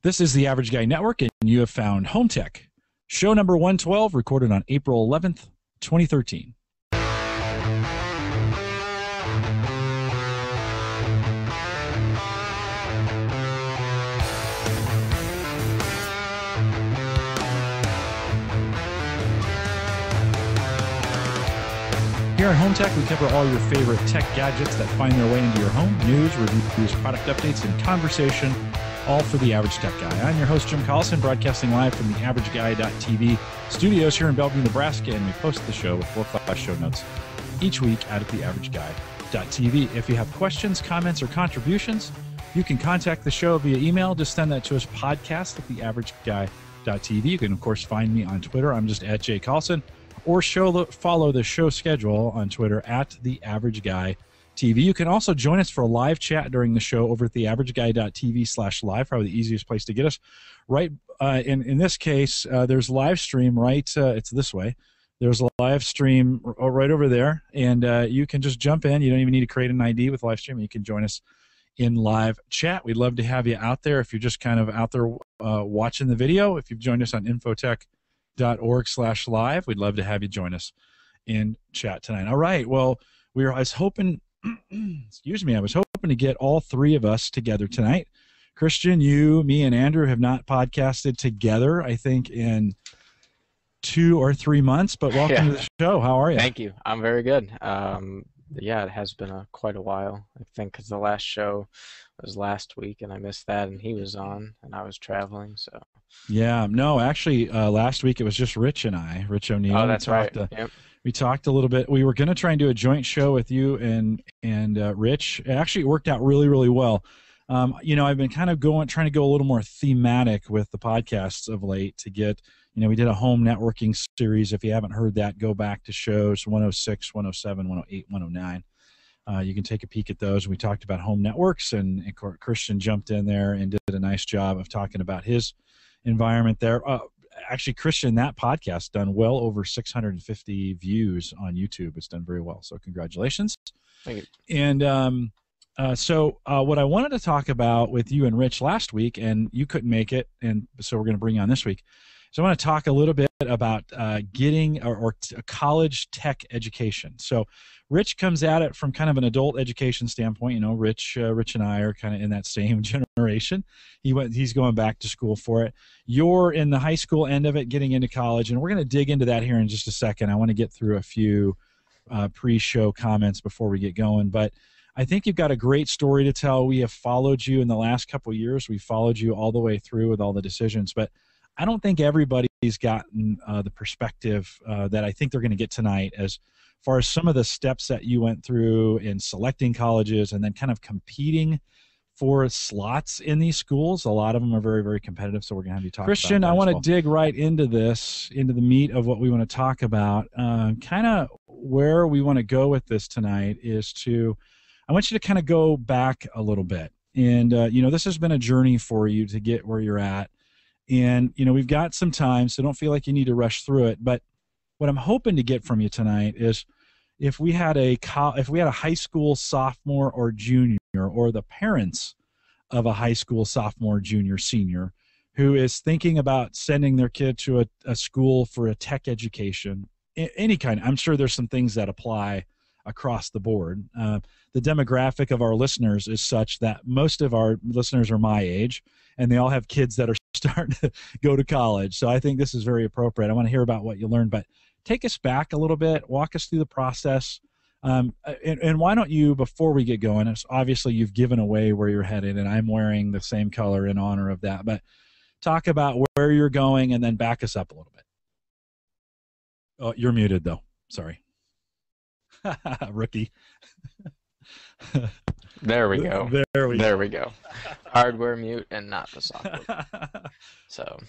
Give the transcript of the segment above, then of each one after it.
This is the Average Guy Network, and you have found Home Tech, show number 112, recorded on April 11th, 2013. Here on Home Tech, we cover all your favorite tech gadgets that find their way into your home, news, reviews, product updates, and conversation, all for the Average Tech Guy. I'm your host, Jim Collison, broadcasting live from the AverageGuy.tv studios here in Bellevue, Nebraska, and we post the show with world-class show notes each week out at the AverageGuy.tv. If you have questions, comments, or contributions, you can contact the show via email. Just send that to us, podcast at the AverageGuy.tv. You can, of course, find me on Twitter. I'm just at J. Collison. Or follow the show schedule on Twitter at the Average Guy TV. You can also join us for a live chat during the show over at the AverageGuy.tv/live. Probably the easiest place to get us. Right in this case, there's live stream. Right, it's this way. There's a live stream right over there, and you can just jump in. You don't even need to create an ID with live stream. You can join us in live chat. We'd love to have you out there. If you're just kind of out there watching the video, if you've joined us on infotech.org/live. We'd love to have you join us in chat tonight. All right. Well, I was hoping, excuse me, I was hoping to get all three of us together tonight. Christian, you, me, and Andrew have not podcasted together, I think, in 2 or 3 months, but welcome to the show. How are you? Thank you. I'm very good. Yeah, it has been quite a while, I think, because the last show was last week, and I missed that, and he was on, and I was traveling, so. Yeah, no, actually, last week it was just Rich and I, Rich O'Neill. Oh, that's right. Yep. We talked a little bit. We were going to try and do a joint show with you and Rich. Actually, it worked out really, really well. You know, I've been kind of trying to go a little more thematic with the podcasts of late to get, you know, we did a home networking series. If you haven't heard that, go back to shows 106, 107, 108, 109. You can take a peek at those. We talked about home networks, and Christian jumped in there and did a nice job of talking about his environment there. Actually, Christian, that podcast done well over 650 views on YouTube. It's done very well, so congratulations. Thank you. And so what I wanted to talk about with you and Rich last week, and you couldn't make it, and so we're going to bring you on this week. So I want to talk a little bit about getting a college tech education. So Rich comes at it from kind of an adult education standpoint. You know, Rich and I are kind of in that same generation. He's going back to school for it. You're in the high school end of it, getting into college, and we're going to dig into that here in just a second. I want to get through a few pre-show comments before we get going, but I think you've got a great story to tell. We have followed you in the last couple of years. We followed you all the way through with all the decisions, but I don't think everybody's gotten the perspective that I think they're going to get tonight as far as some of the steps that you went through in selecting colleges and then kind of competing for slots in these schools. A lot of them are very, very competitive, so we're going to have you talk Christian, about that. Christian, I want to dig right into this, into the meat of what we want to talk about. Kind of where we want to go with this tonight is I want you to kind of go back a little bit. And, you know, this has been a journey for you to get where you're at. And, you know, we've got some time, so don't feel like you need to rush through it. But what I'm hoping to get from you tonight is if we had a high school sophomore or junior, or the parents of a high school sophomore, junior, senior, who is thinking about sending their kid to a school for a tech education, any kind. I'm sure there's some things that apply across the board. The demographic of our listeners is such that most of our listeners are my age, and they all have kids that are starting to go to college. So I think this is very appropriate. I want to hear about what you learned, but take us back a little bit, walk us through the process. And why don't you, before we get going, obviously you've given away where you're headed, and I'm wearing the same color in honor of that, but talk about where you're going and then back us up a little bit. Oh, you're muted, though. Sorry. Rookie. There we go. There we go. Hardware mute and not the software. So,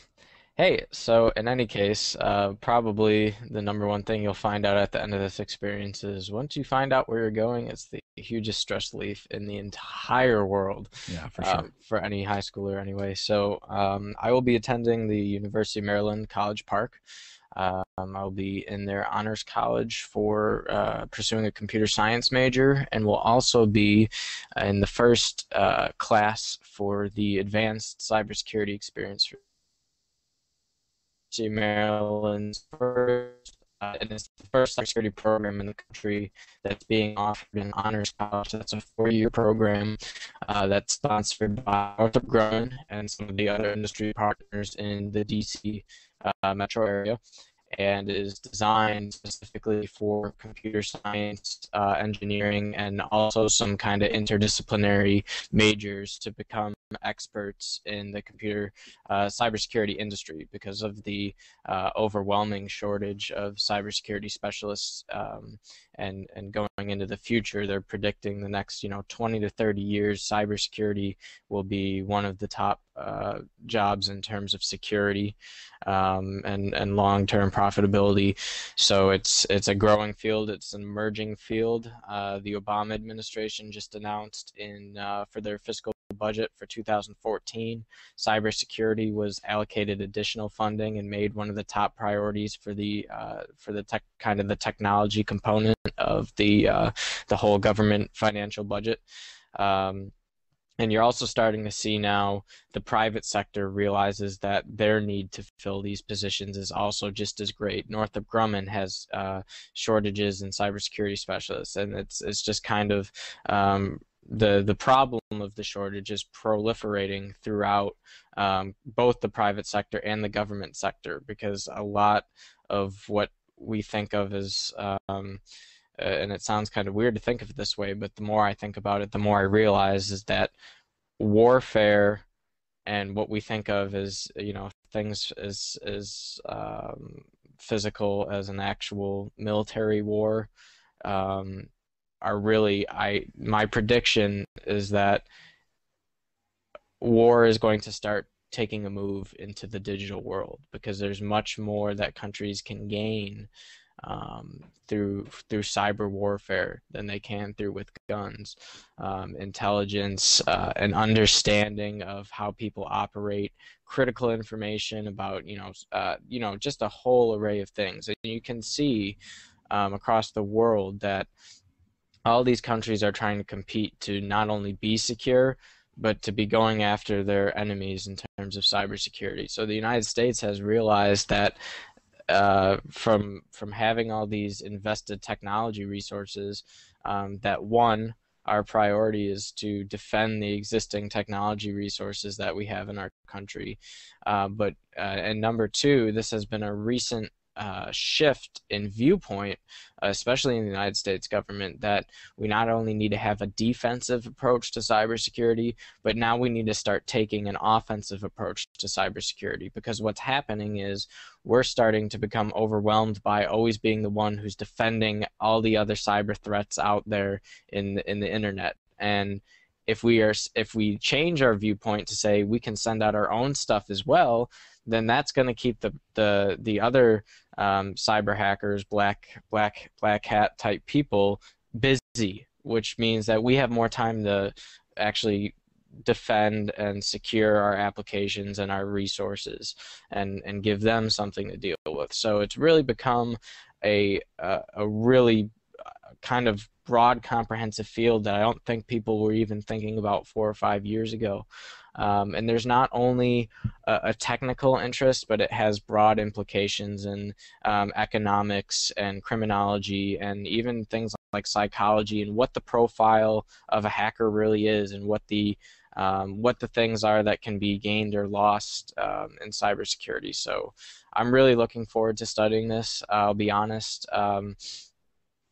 Hey, so in any case, probably the number one thing you'll find out at the end of this experience is once you find out where you're going, it's the hugest stress relief in the entire world, Yeah, for sure. for any high schooler anyway. So I will be attending the University of Maryland College Park. I'll be in their honors college for pursuing a computer science major, and will also be in the first class for the advanced cybersecurity experience for Maryland's first, and it's the first cybersecurity program in the country that's being offered in honors college. That's a four-year program that's sponsored by Northrop Grumman and some of the other industry partners in the DC metro area, and is designed specifically for computer science, engineering, and also some kind of interdisciplinary majors to become experts in the computer cybersecurity industry because of the overwhelming shortage of cybersecurity specialists. And going into the future, they're predicting the next 20 to 30 years, cybersecurity will be one of the top jobs in terms of security, and long-term profitability. So it's a growing field. It's an emerging field. The Obama administration just announced in for their fiscal budget for 2014, cybersecurity was allocated additional funding and made one of the top priorities for the technology component of the whole government financial budget. Um, and you're also starting to see now the private sector realizes that their need to fill these positions is also just as great. Northrop Grumman has shortages in cybersecurity specialists, and it's just kind of the problem of the shortage is proliferating throughout both the private sector and the government sector, because a lot of what we think of as and it sounds kind of weird to think of it this way, but the more I think about it, the more I realize is that warfare and what we think of as things as physical as an actual military war, um, are really my prediction is that war is going to start taking a move into the digital world, because there's much more that countries can gain through cyber warfare than they can through with guns. Intelligence, and understanding of how people operate, critical information about just a whole array of things. And you can see across the world that all these countries are trying to compete to not only be secure, but to be going after their enemies in terms of cybersecurity. So the United States has realized that from having all these invested technology resources, that one, our priority is to defend the existing technology resources that we have in our country. And number two, this has been a recent shift in viewpoint, especially in the United States government, that we not only need to have a defensive approach to cybersecurity, but now we need to start taking an offensive approach to cybersecurity. Because what's happening is we're starting to become overwhelmed by always being the one who's defending all the other cyber threats out there in the internet. And if we change our viewpoint to say we can send out our own stuff as well, then that's going to keep the other cyber hackers, black hat type people busy, which means that we have more time to actually defend and secure our applications and our resources, and give them something to deal with. So it's really become a really kind of broad, comprehensive field that I don't think people were even thinking about 4 or 5 years ago. And there's not only a technical interest, but it has broad implications in economics and criminology, and even things like psychology, and what the profile of a hacker really is, and what the things are that can be gained or lost in cybersecurity. So I'm really looking forward to studying this. I'll be honest.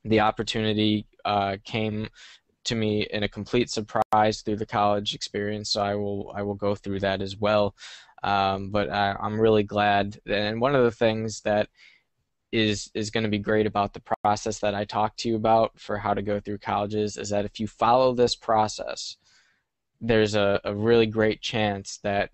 The opportunity came to me in a complete surprise through the college experience, so I will go through that as well. But I'm really glad, and one of the things that is going to be great about the process that I talked to you about for how to go through colleges is that if you follow this process, there's a really great chance that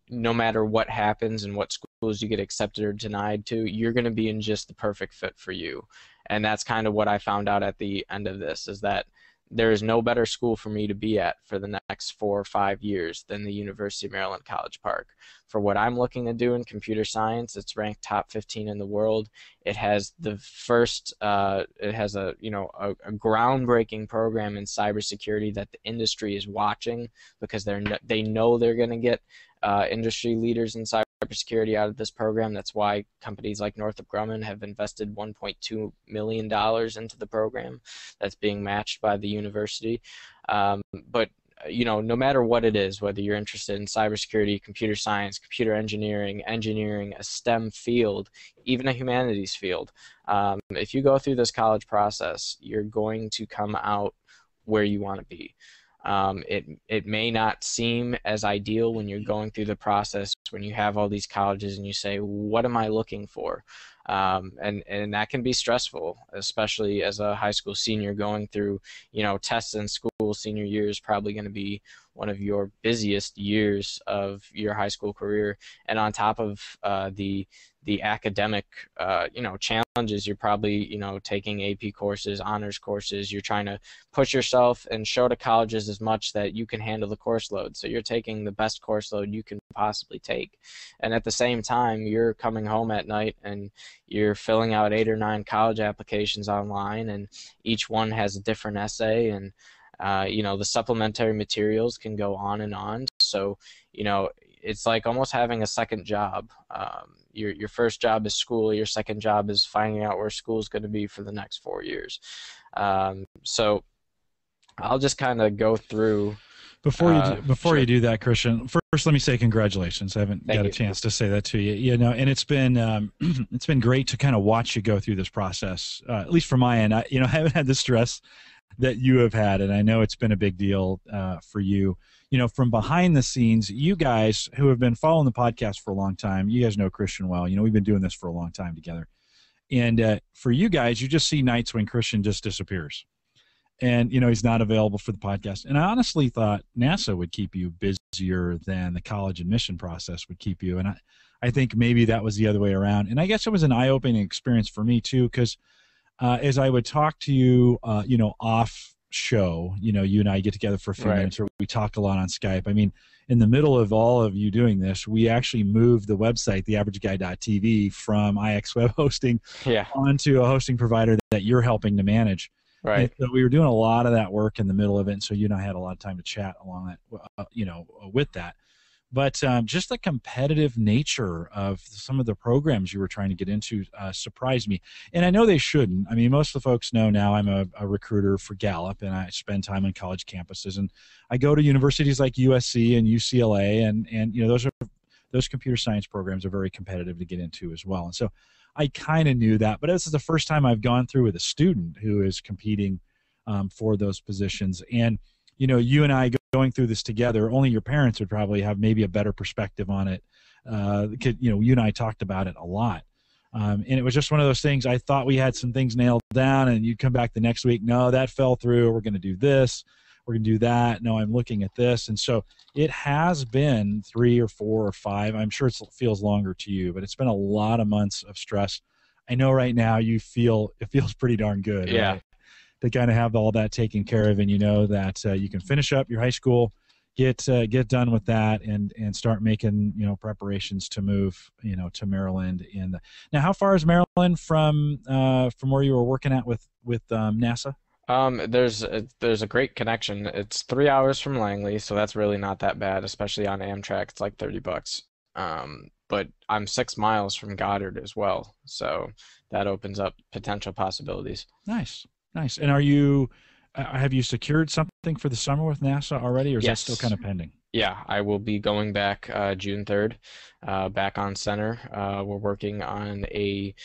no matter what happens and what schools you get accepted or denied to, you're going to be in just the perfect fit for you. And that's kind of what I found out at the end of this, is that there is no better school for me to be at for the next 4 or 5 years than the University of Maryland College Park. For what I'm looking to do in computer science, it's ranked top 15 in the world. It has the first, it has a groundbreaking program in cybersecurity that the industry is watching, because they know they're going to get industry leaders in cybersecurity out of this program. That's why companies like Northrop Grumman have invested $1.2 million into the program that's being matched by the university. But no matter what it is, whether you're interested in cybersecurity, computer science, computer engineering, a STEM field, even a humanities field, if you go through this college process, you're going to come out where you want to be. It may not seem as ideal when you're going through the process, when you have all these colleges and you say, what am I looking for? And that can be stressful, especially as a high school senior going through, tests in school. Senior year is probably going to be one of your busiest years of your high school career. And on top of the academic, challenges, you're probably, taking AP courses, honors courses. You're trying to push yourself and show to colleges as much that you can handle the course load. So you're taking the best course load you can possibly take. And at the same time, you're coming home at night and you're filling out 8 or 9 college applications online, and each one has a different essay, and the supplementary materials can go on and on. So, it's like almost having a second job. Your first job is school. Your second job is finding out where school is going to be for the next 4 years. So I'll just kind of go through. Before you do that, Christian, first let me say congratulations. I haven't got a chance to say that to you. And it's been it's been great to kind of watch you go through this process. At least from my end, I haven't had the stress that you have had, and I know it's been a big deal for you. From behind the scenes, you guys who have been following the podcast for a long time, you guys know Christian well. We've been doing this for a long time together. And for you guys, you just see nights when Christian just disappears. And, he's not available for the podcast. And I honestly thought NASA would keep you busier than the college admission process would keep you. And I think maybe that was the other way around. And I guess it was an eye-opening experience for me, too, because as I would talk to you, off show, you and I get together for a few minutes, or we talk a lot on Skype. I mean, in the middle of all of you doing this, we actually moved the website, theaverageguy.tv, from IX Web Hosting onto a hosting provider that you're helping to manage. Right. And so we were doing a lot of that work in the middle of it, and so you and I had a lot of time to chat along that, with that. But just the competitive nature of some of the programs you were trying to get into surprised me. And I know they shouldn't. I mean, most of the folks know now I'm a recruiter for Gallup, and I spend time on college campuses. And I go to universities like USC and UCLA, and those computer science programs are very competitive to get into as well. And so I kind of knew that. But this is the first time I've gone through with a student who is competing for those positions. And you and I going through this together, only your parents would probably have maybe a better perspective on it. You and I talked about it a lot. And it was just one of those things. I thought we had some things nailed down, and you'd come back the next week. No, that fell through. We're going to do this. We're going to do that. No, I'm looking at this. And so it has been 3 or 4 or 5. I'm sure it feels longer to you, but it's been a lot of months of stress. I know right now it feels pretty darn good. Yeah. Right? To kind of have all that taken care of, and that you can finish up your high school, get done with that, and start making preparations to move to Maryland. Now, how far is Maryland from where you were working at with NASA? There's a great connection. It's 3 hours from Langley, so that's really not that bad, especially on Amtrak. It's like $30. But I'm 6 miles from Goddard as well, so that opens up potential possibilities. Nice. And have you secured something for the summer with NASA already, or is that still kind of pending? Yeah, I will be going back June 3rd, back on center. We're working on the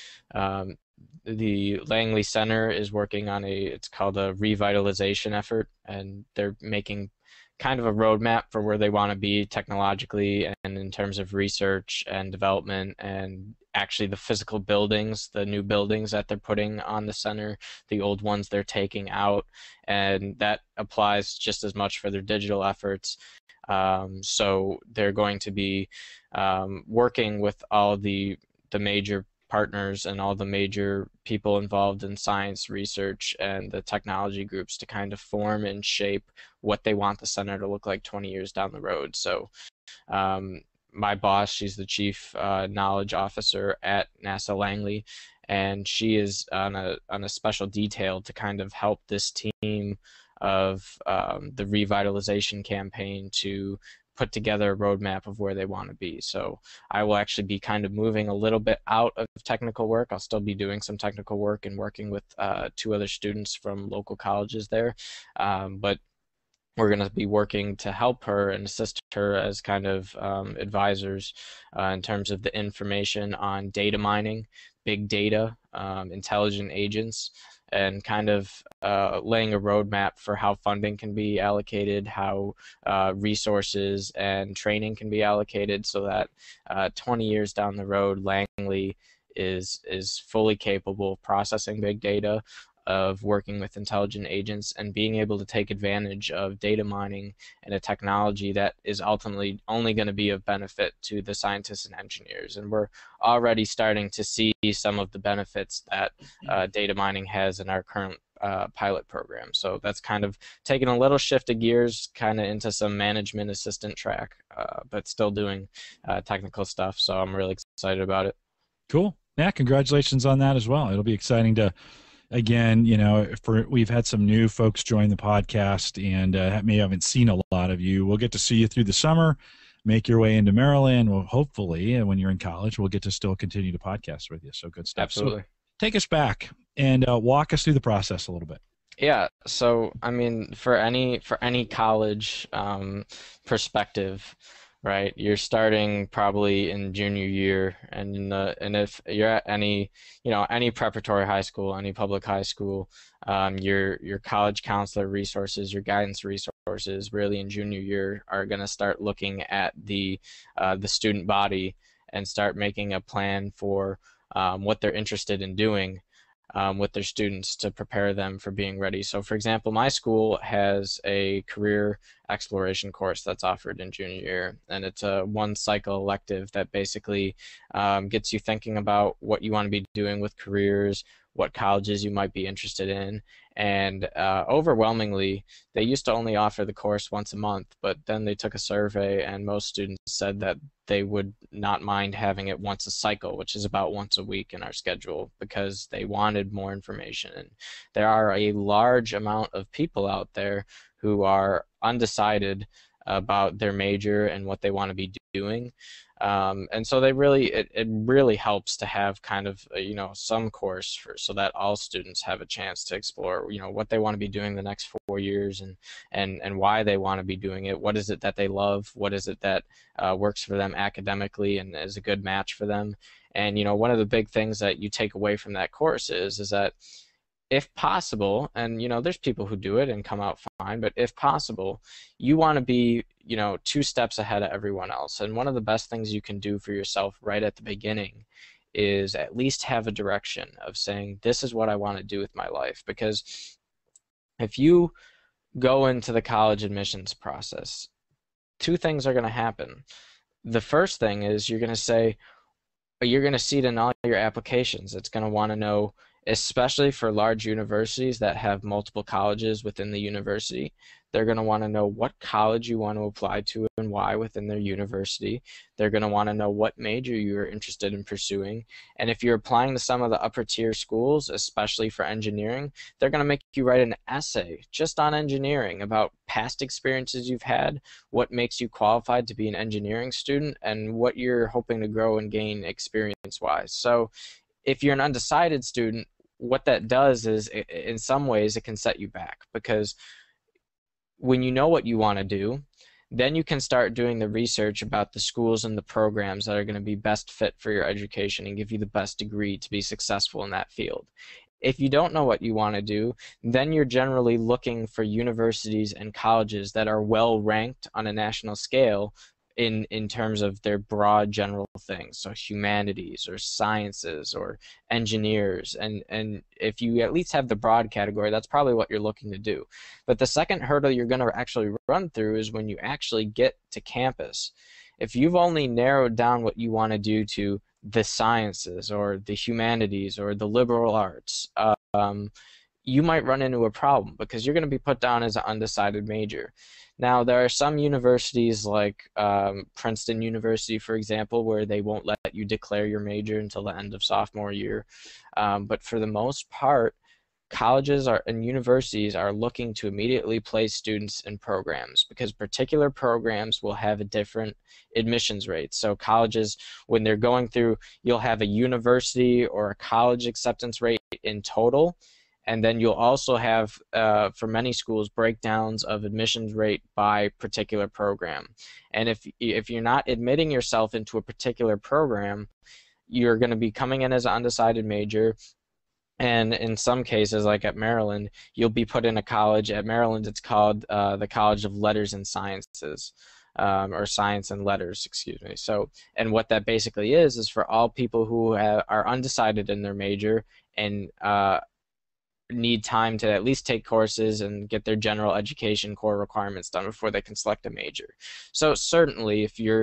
Langley Center is working on it's called a revitalization effort, and they're making kind of a roadmap for where they want to be technologically and in terms of research and development, and actually the physical buildings, the new buildings that they're putting on the center, the old ones they're taking out, and that applies just as much for their digital efforts. So they're going to be working with all the major partners and all the major people involved in science research and the technology groups to kind of form and shape what they want the center to look like 20 years down the road. So um, my boss, she's the chief knowledge officer at NASA Langley, and she is on a special detail to kind of help this team of the revitalization campaign to put together a roadmap of where they want to be. So I will actually be kind of moving a little bit out of technical work. I'll still be doing some technical work and working with two other students from local colleges there, but we're going to be working to help her and assist her as kind of advisors in terms of the information on data mining, big data, intelligent agents, and kind of laying a roadmap for how funding can be allocated, how resources and training can be allocated, so that 20 years down the road, Langley is fully capable of processing big data, of working with intelligent agents, and being able to take advantage of data mining and a technology that is ultimately only going to be of benefit to the scientists and engineers. And we're already starting to see some of the benefits that data mining has in our current pilot program. So that's kind of taking a little shift of gears kind of into some management assistant track, but still doing technical stuff. So I'm really excited about it. Cool. Yeah, congratulations on that as well. It'll be exciting to, again, we've had some new folks join the podcast, and may haven't seen a lot of you. We'll get to see you through the summer, make your way into Maryland. Well, hopefully, when you're in college, we'll get to still continue to podcast with you. So good stuff. Absolutely. So take us back and walk us through the process a little bit. Yeah, so I mean, for any college perspective, right? You're starting probably in junior year, and and if you're at any preparatory high school, any public high school, your college counselor resources, your guidance resources, really in junior year are going to start looking at the student body and start making a plan for what they're interested in doing with their students to prepare them for being ready. So, for example, my school has a career exploration course that's offered in junior year, and it's a one cycle elective that basically gets you thinking about what you want to be doing with careers, what colleges you might be interested in. And overwhelmingly, they used to only offer the course once a month, but then they took a survey, and most students said that they would not mind having it once a cycle, which is about once a week in our schedule, because they wanted more information. And there are a large amount of people out there who are undecided about their major and what they want to be doing. And so it really helps to have kind of some course so that all students have a chance to explore what they want to be doing the next 4 years, and why they want to be doing it. What is it that they love? What is it that works for them academically and is a good match for them? And one of the big things that you take away from that course is that if possible, and there's people who do it and come out fine, but if possible, you want to be 2 steps ahead of everyone else. And one of the best things you can do for yourself right at the beginning is at least have a direction of saying, this is what I want to do with my life. Because if you go into the college admissions process, 2 things are going to happen. The first thing is you're going to see it in all your applications. It's going to want to know, especially for large universities that have multiple colleges within the university, they're going to want to know what college you want to apply to and why within their university. They're going to want to know what major you're interested in pursuing. And if you're applying to some of the upper tier schools, especially for engineering, they're going to make you write an essay just on engineering about past experiences you've had, what makes you qualified to be an engineering student, and what you're hoping to grow and gain experience-wise. So if you're an undecided student, what that does is, in some ways, it can set you back, because when you know what you want to do, then you can start doing the research about the schools and the programs that are going to be best fit for your education and give you the best degree to be successful in that field. If you don't know what you want to do, then you're generally looking for universities and colleges that are well ranked on a national scale in terms of their broad general things, so humanities or sciences or engineers. And if you at least have the broad category, that's probably what you're looking to do. But the second hurdle you're going to actually run through is when you actually get to campus. If you've only narrowed down what you want to do to the sciences or the humanities or the liberal arts, you might run into a problem because you're going to be put down as an undecided major. Now, there are some universities like Princeton University, for example, where they won't let you declare your major until the end of sophomore year. But for the most part, colleges are and universities are looking to immediately place students in programs because particular programs will have a different admissions rate. So colleges, when they're going through, you'll have a university or a college acceptance rate in total, and then you'll also have, for many schools, breakdowns of admissions rate by particular program. And if you're not admitting yourself into a particular program, you're going to be coming in as an undecided major. And in some cases, like at Maryland, you'll be put in a college. At Maryland, it's called the College of Letters and Sciences, or Science and Letters, excuse me. So, and what that basically is for all people who are undecided in their major and need time to at least take courses and get their general education core requirements done before they can select a major. So certainly, if you're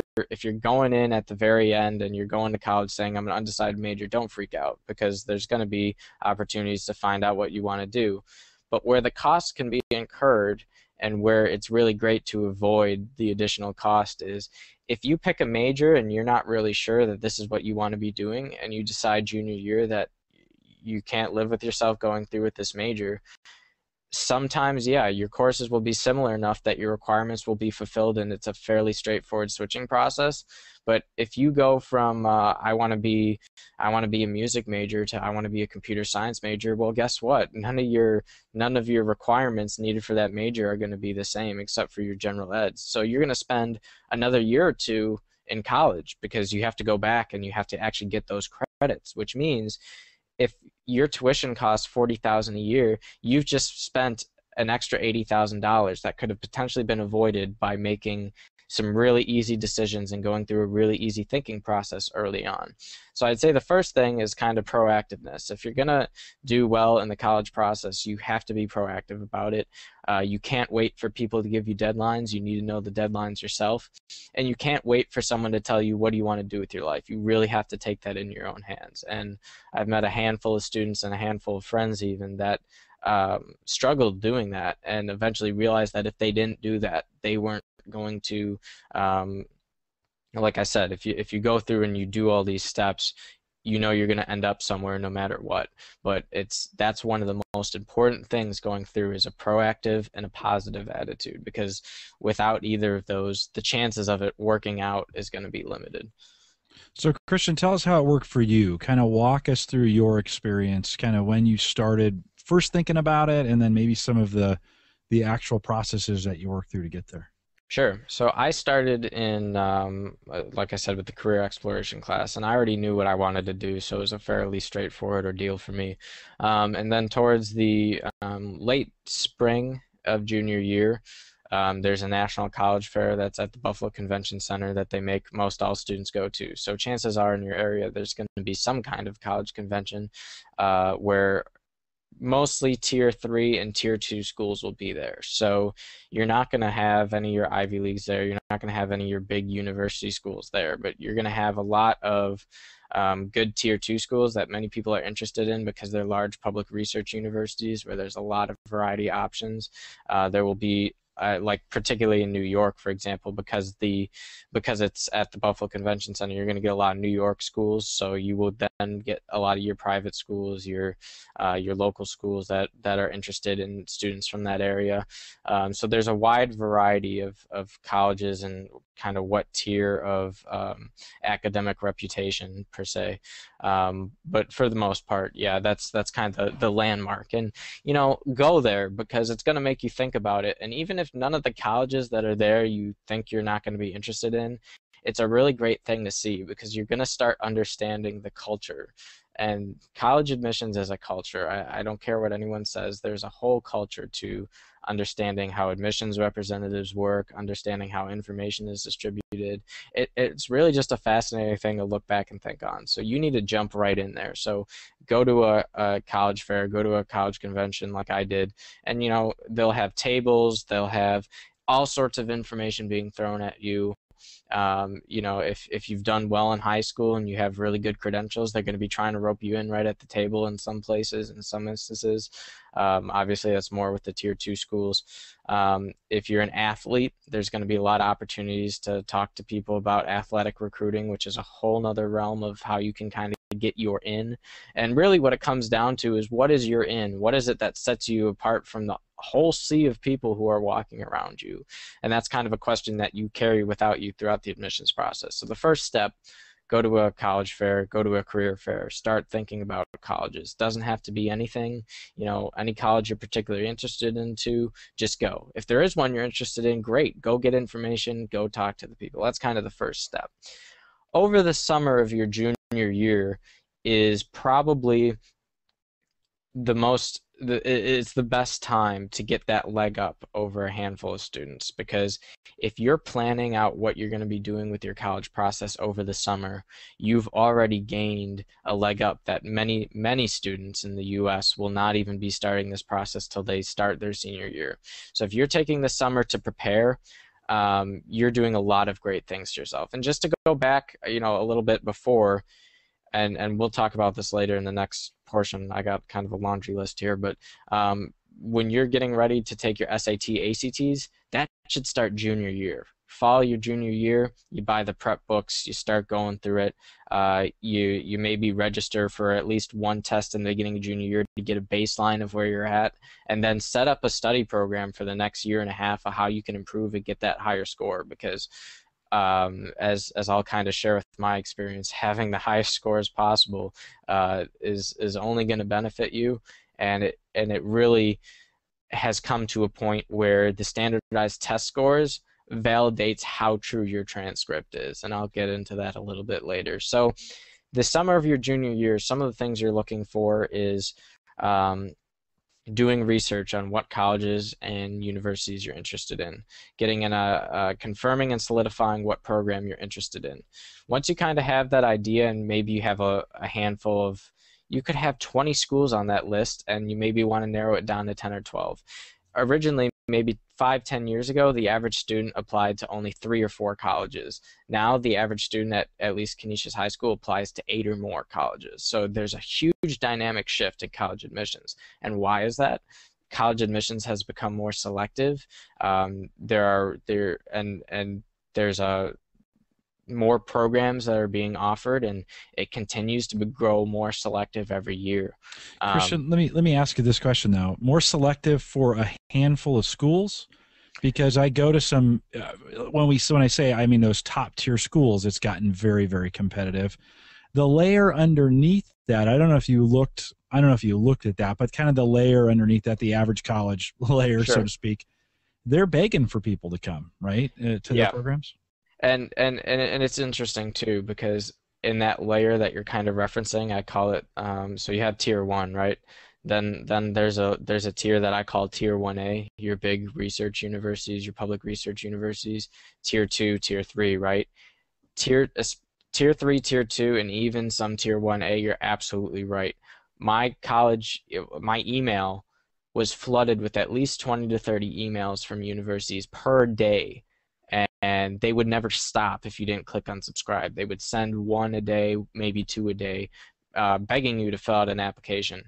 going in at the very end and you're going to college saying I'm an undecided major, don't freak out because there's going to be opportunities to find out what you want to do. But where the costs can be incurred and where it's really great to avoid the additional cost is if you pick a major and you're not really sure that this is what you want to be doing and you decide junior year that you can't live with yourself going through with this major, sometimes, yeah, your courses will be similar enough that your requirements will be fulfilled and it's a fairly straightforward switching process. But if you go from I want to be a music major to I want to be a computer science major, well, guess what? None of your requirements needed for that major are going to be the same except for your general eds. So you're going to spend another year or two in college because you have to go back and you have to actually get those credits, which means if your tuition costs $40,000 a year, you've just spent an extra $80,000 that could have potentially been avoided by making some really easy decisions and going through a really easy thinking process early on. So I'd say the first thing is kind of proactiveness. If you're going to do well in the college process, you have to be proactive about it. You can't wait for people to give you deadlines. You need to know the deadlines yourself. And you can't wait for someone to tell you what do you want to do with your life. You really have to take that in your own hands. And I've met a handful of students and a handful of friends even that struggled doing that and eventually realized that if they didn't do that, they weren't going to, like I said, if you go through and you do all these steps, you know you're going to end up somewhere no matter what. But that's one of the most important things going through is a proactive and a positive attitude, because without either of those, the chances of it working out is going to be limited. So, Christian, tell us how it worked for you. Kind of walk us through your experience, kind of when you started first thinking about it, and then maybe some of the actual processes that you worked through to get there. Sure. So I started in, like I said, with the career exploration class, and I already knew what I wanted to do, so it was a fairly straightforward ordeal for me. And then towards the late spring of junior year, there's a national college fair that's at the Buffalo Convention Center that they make most all students go to. So chances are in your area there's going to be some kind of college convention where mostly tier 3 and tier 2 schools will be there. So you're not going to have any of your Ivy Leagues there. You're not going to have any of your big university schools there, but you're going to have a lot of good tier 2 schools that many people are interested in because they're large public research universities where there's a lot of variety of options. There will be like particularly in New York, for example, because it's at the Buffalo Convention Center, you're going to get a lot of New York schools. So you will then get a lot of your private schools, your local schools that are interested in students from that area. So there's a wide variety of colleges and kind of what tier of academic reputation per se. But for the most part, yeah, that's kind of the landmark. And go there because it's going to make you think about it. And even if none of the colleges that are there you think you're not going to be interested in, it's a really great thing to see because you're going to start understanding the culture And college admissions as a culture, I don't care what anyone says, there's a whole culture to understanding how admissions representatives work, understanding how information is distributed. It's really just a fascinating thing to look back and think on. So you need to jump right in there. So go to a college fair, go to a college convention like I did, and they'll have tables, they'll have all sorts of information being thrown at you. If you've done well in high school and you have really good credentials, they're going to be trying to rope you in right at the table in some places, in some instances. Obviously, that's more with the tier two schools. If you're an athlete, there's going to be a lot of opportunities to talk to people about athletic recruiting, which is a whole nother realm of how you can kind of get your in. And really what it comes down to is, what is your in? What is it that sets you apart from the whole sea of people who are walking around you? And that's kind of a question that you carry without you throughout the admissions process. So the first step, go to a college fair, go to a career fair, start thinking about colleges. Doesn't have to be anything, any college you're particularly interested into, just go. If there is one you're interested in, great, go get information, go talk to the people. That's kind of the first step. Over the summer of your junior year is probably it's the best time to get that leg up over a handful of students, because if you're planning out what you're going to be doing with your college process over the summer, you've already gained a leg up that many students in the US will not even be starting this process till they start their senior year. So if you're taking the summer to prepare, you're doing a lot of great things to yourself. And just to go back, a little bit before, and we'll talk about this later in the next portion. I got kind of a laundry list here, but when you're getting ready to take your SAT, ACTs, that should start junior year. Fall your junior year, you buy the prep books, you start going through it. You maybe register for at least one test in the beginning of junior year to get a baseline of where you're at, and then set up a study program for the next year and a half of how you can improve and get that higher score. Because as I'll kind of share with my experience, having the highest scores possible is only going to benefit you, and it really has come to a point where the standardized test scores validates how true your transcript is, and I'll get into that a little bit later. So the summer of your junior year, some of the things you're looking for is doing research on what colleges and universities you're interested in, getting in confirming and solidifying what program you're interested in. Once you kind of have that idea, and maybe you have a handful of, you could have 20 schools on that list, and you maybe want to narrow it down to 10 or 12. Originally, maybe 5-10 years ago, the average student applied to only 3 or 4 colleges. Now the average student at least Canisius High School applies to 8 or more colleges. So there's a huge dynamic shift in college admissions. And why is that? College admissions has become more selective. There's more programs that are being offered, and it continues to grow more selective every year. Christian, let me ask you this question now. More selective for a handful of schools? Because I go to some when I say, I mean those top tier schools, it's gotten very, very competitive. The layer underneath that, I don't know if you looked at that, but kind of the layer underneath that, the average college layer, Sure. so to speak, they're begging for people to come, right, to their programs. And it's interesting too, because in that layer that you're kind of referencing, I call it so you have tier 1, right? Then there's a tier that I call tier 1A, your big research universities, your public research universities, tier 2, tier 3, right? Tier 3, tier 2, and even some tier 1A, you're absolutely right. My email was flooded with at least 20 to 30 emails from universities per day. And they would never stop if you didn't click unsubscribe. They would send 1 a day, maybe 2 a day, begging you to fill out an application.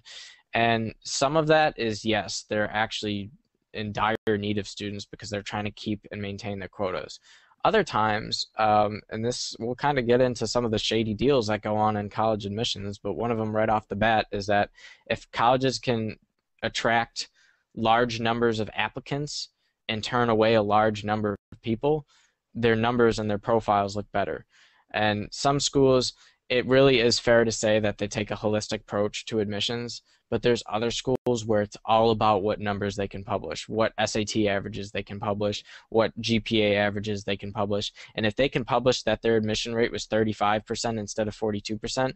And some of that is, yes, they're actually in dire need of students because they're trying to keep and maintain their quotas. Other times, and this we'll kind of get into some of the shady deals that go on in college admissions, but one of them right off the bat is that if colleges can attract large numbers of applicants and turn away a large number of people, their numbers and their profiles look better. And some schools, it really is fair to say that they take a holistic approach to admissions, but there's other schools where it's all about what numbers they can publish, what SAT averages they can publish, what GPA averages they can publish. And if they can publish that their admission rate was 35% instead of 42%,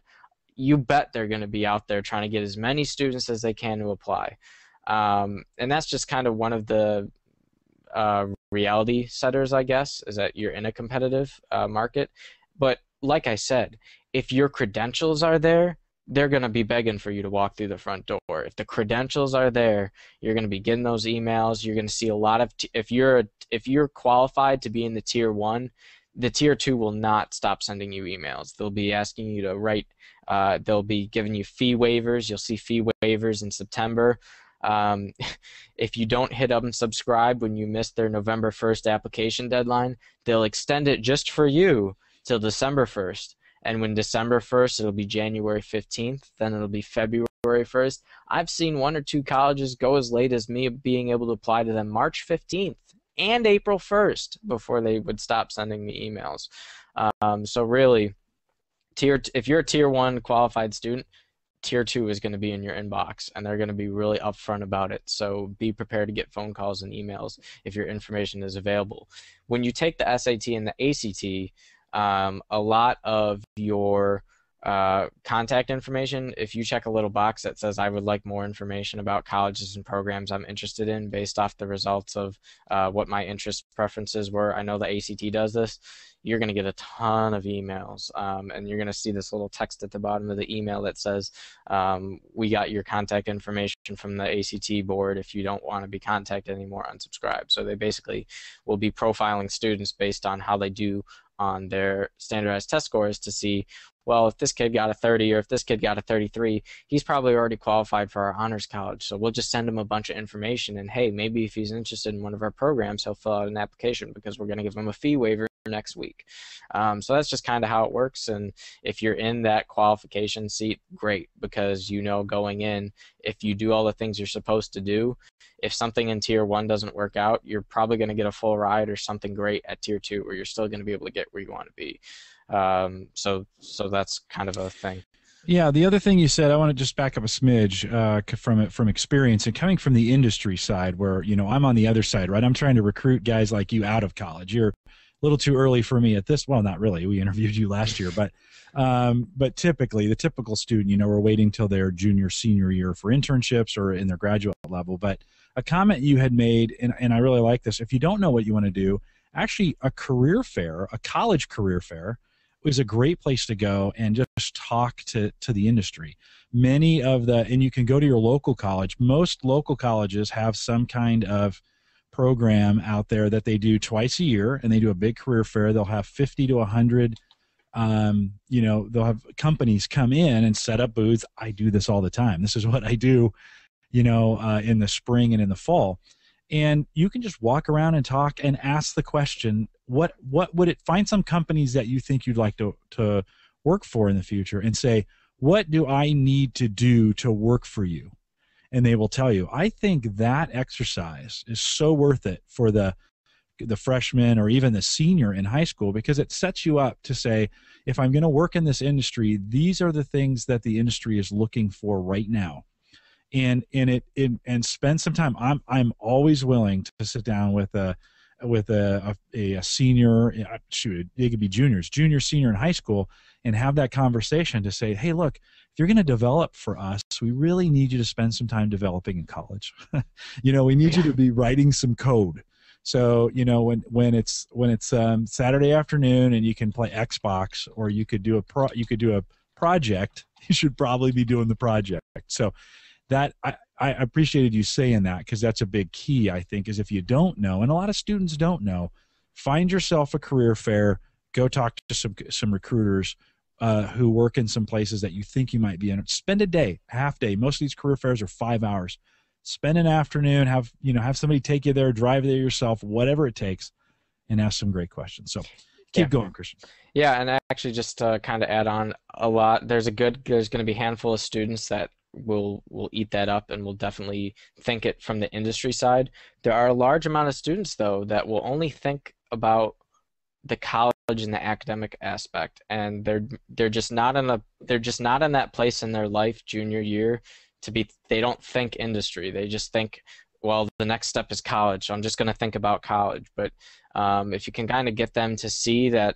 you bet they're going to be out there trying to get as many students as they can to apply. And that's just kind of one of the reality setters, I guess, is that you're in a competitive market. But like I said, if your credentials are there, they're going to be begging for you to walk through the front door. If the credentials are there, you're going to be getting those emails. You're going to see a lot of if you're qualified to be in the tier 1, the tier 2 will not stop sending you emails. They'll be asking you to write. They'll be giving you fee waivers. You'll see fee waivers in September. If you don't hit unsubscribe when you miss their November 1st application deadline, they'll extend it just for you till December 1st. And when December 1st, it'll be January 15th, then it'll be February 1st. I've seen 1 or 2 colleges go as late as me being able to apply to them March 15th and April 1st before they would stop sending me emails. So really, if you're a tier 1 qualified student, tier 2 is going to be in your inbox, and they're going to be really upfront about it. So be prepared to get phone calls and emails if your information is available. When you take the SAT and the ACT, a lot of your contact information, if you check a little box that says I would like more information about colleges and programs I'm interested in based off the results of what my interest preferences were, I know the ACT does this, you're going to get a ton of emails, and you're going to see this little text at the bottom of the email that says, we got your contact information from the ACT board. If you don't want to be contacted anymore, unsubscribe. So they basically will be profiling students based on how they do on their standardized test scores to see, well, if this kid got a 30 or if this kid got a 33, he's probably already qualified for our honors college. So we'll just send him a bunch of information, and hey, maybe if he's interested in one of our programs, he'll fill out an application because we're going to give him a fee waiver next week. So that's just kind of how it works. And if you're in that qualification seat, great, because you know going in, if you do all the things you're supposed to do, if something in tier 1 doesn't work out, you're probably going to get a full ride or something great at tier 2 where you're still going to be able to get where you want to be. So that's kind of a thing. Yeah, the other thing you said, I want to just back up a smidge from experience and coming from the industry side where, I'm on the other side, right? I'm trying to recruit guys like you out of college. You're a little too early for me at this. Well, not really. We interviewed you last year, but typically the typical student, we're waiting till their junior, senior year for internships or in their graduate level. But a comment you had made, and I really like this, if you don't know what you want to do, actually a career fair, a college career fair, is a great place to go and just talk to the industry. And you can go to your local college. Most local colleges have some kind of program out there that they do twice a year, and they do a big career fair. They'll have 50 to 100, they'll have companies come in and set up booths. I do this all the time. This is what I do, in the spring and in the fall. And you can just walk around and talk and ask the question, what would it, find some companies that you think you'd like to work for in the future and say, what do I need to do to work for you? And they will tell you. I think that exercise is so worth it for the freshman or even the senior in high school, because it sets you up to say, if I'm going to work in this industry, these are the things that the industry is looking for right now. And spend some time. I'm always willing to sit down with a senior, they could be juniors, junior, senior in high school, and have that conversation to say, hey, look, if you're going to develop for us, we really need you to spend some time developing in college. We need you to be writing some code. So, when it's Saturday afternoon and you can play Xbox, or you could do a project, you should probably be doing the project. So that I appreciated you saying that, because that's a big key, I think, is if you don't know, and a lot of students don't know, find yourself a career fair, go talk to some recruiters who work in some places that you think you might be in. Spend a day, half day. Most of these career fairs are 5 hours. Spend an afternoon, have somebody take you there, drive there yourself, whatever it takes, and ask some great questions. So keep going, Christian. Yeah, and actually just to kind of add on a lot, there's going to be a handful of students that will eat that up and will definitely think it from the industry side. There are a large amount of students, though, that will only think about the college and the academic aspect, and they're just not in that place in their life junior year they don't think industry. They just think, well, the next step is college, so I'm just going to think about college. But if you can kind of get them to see that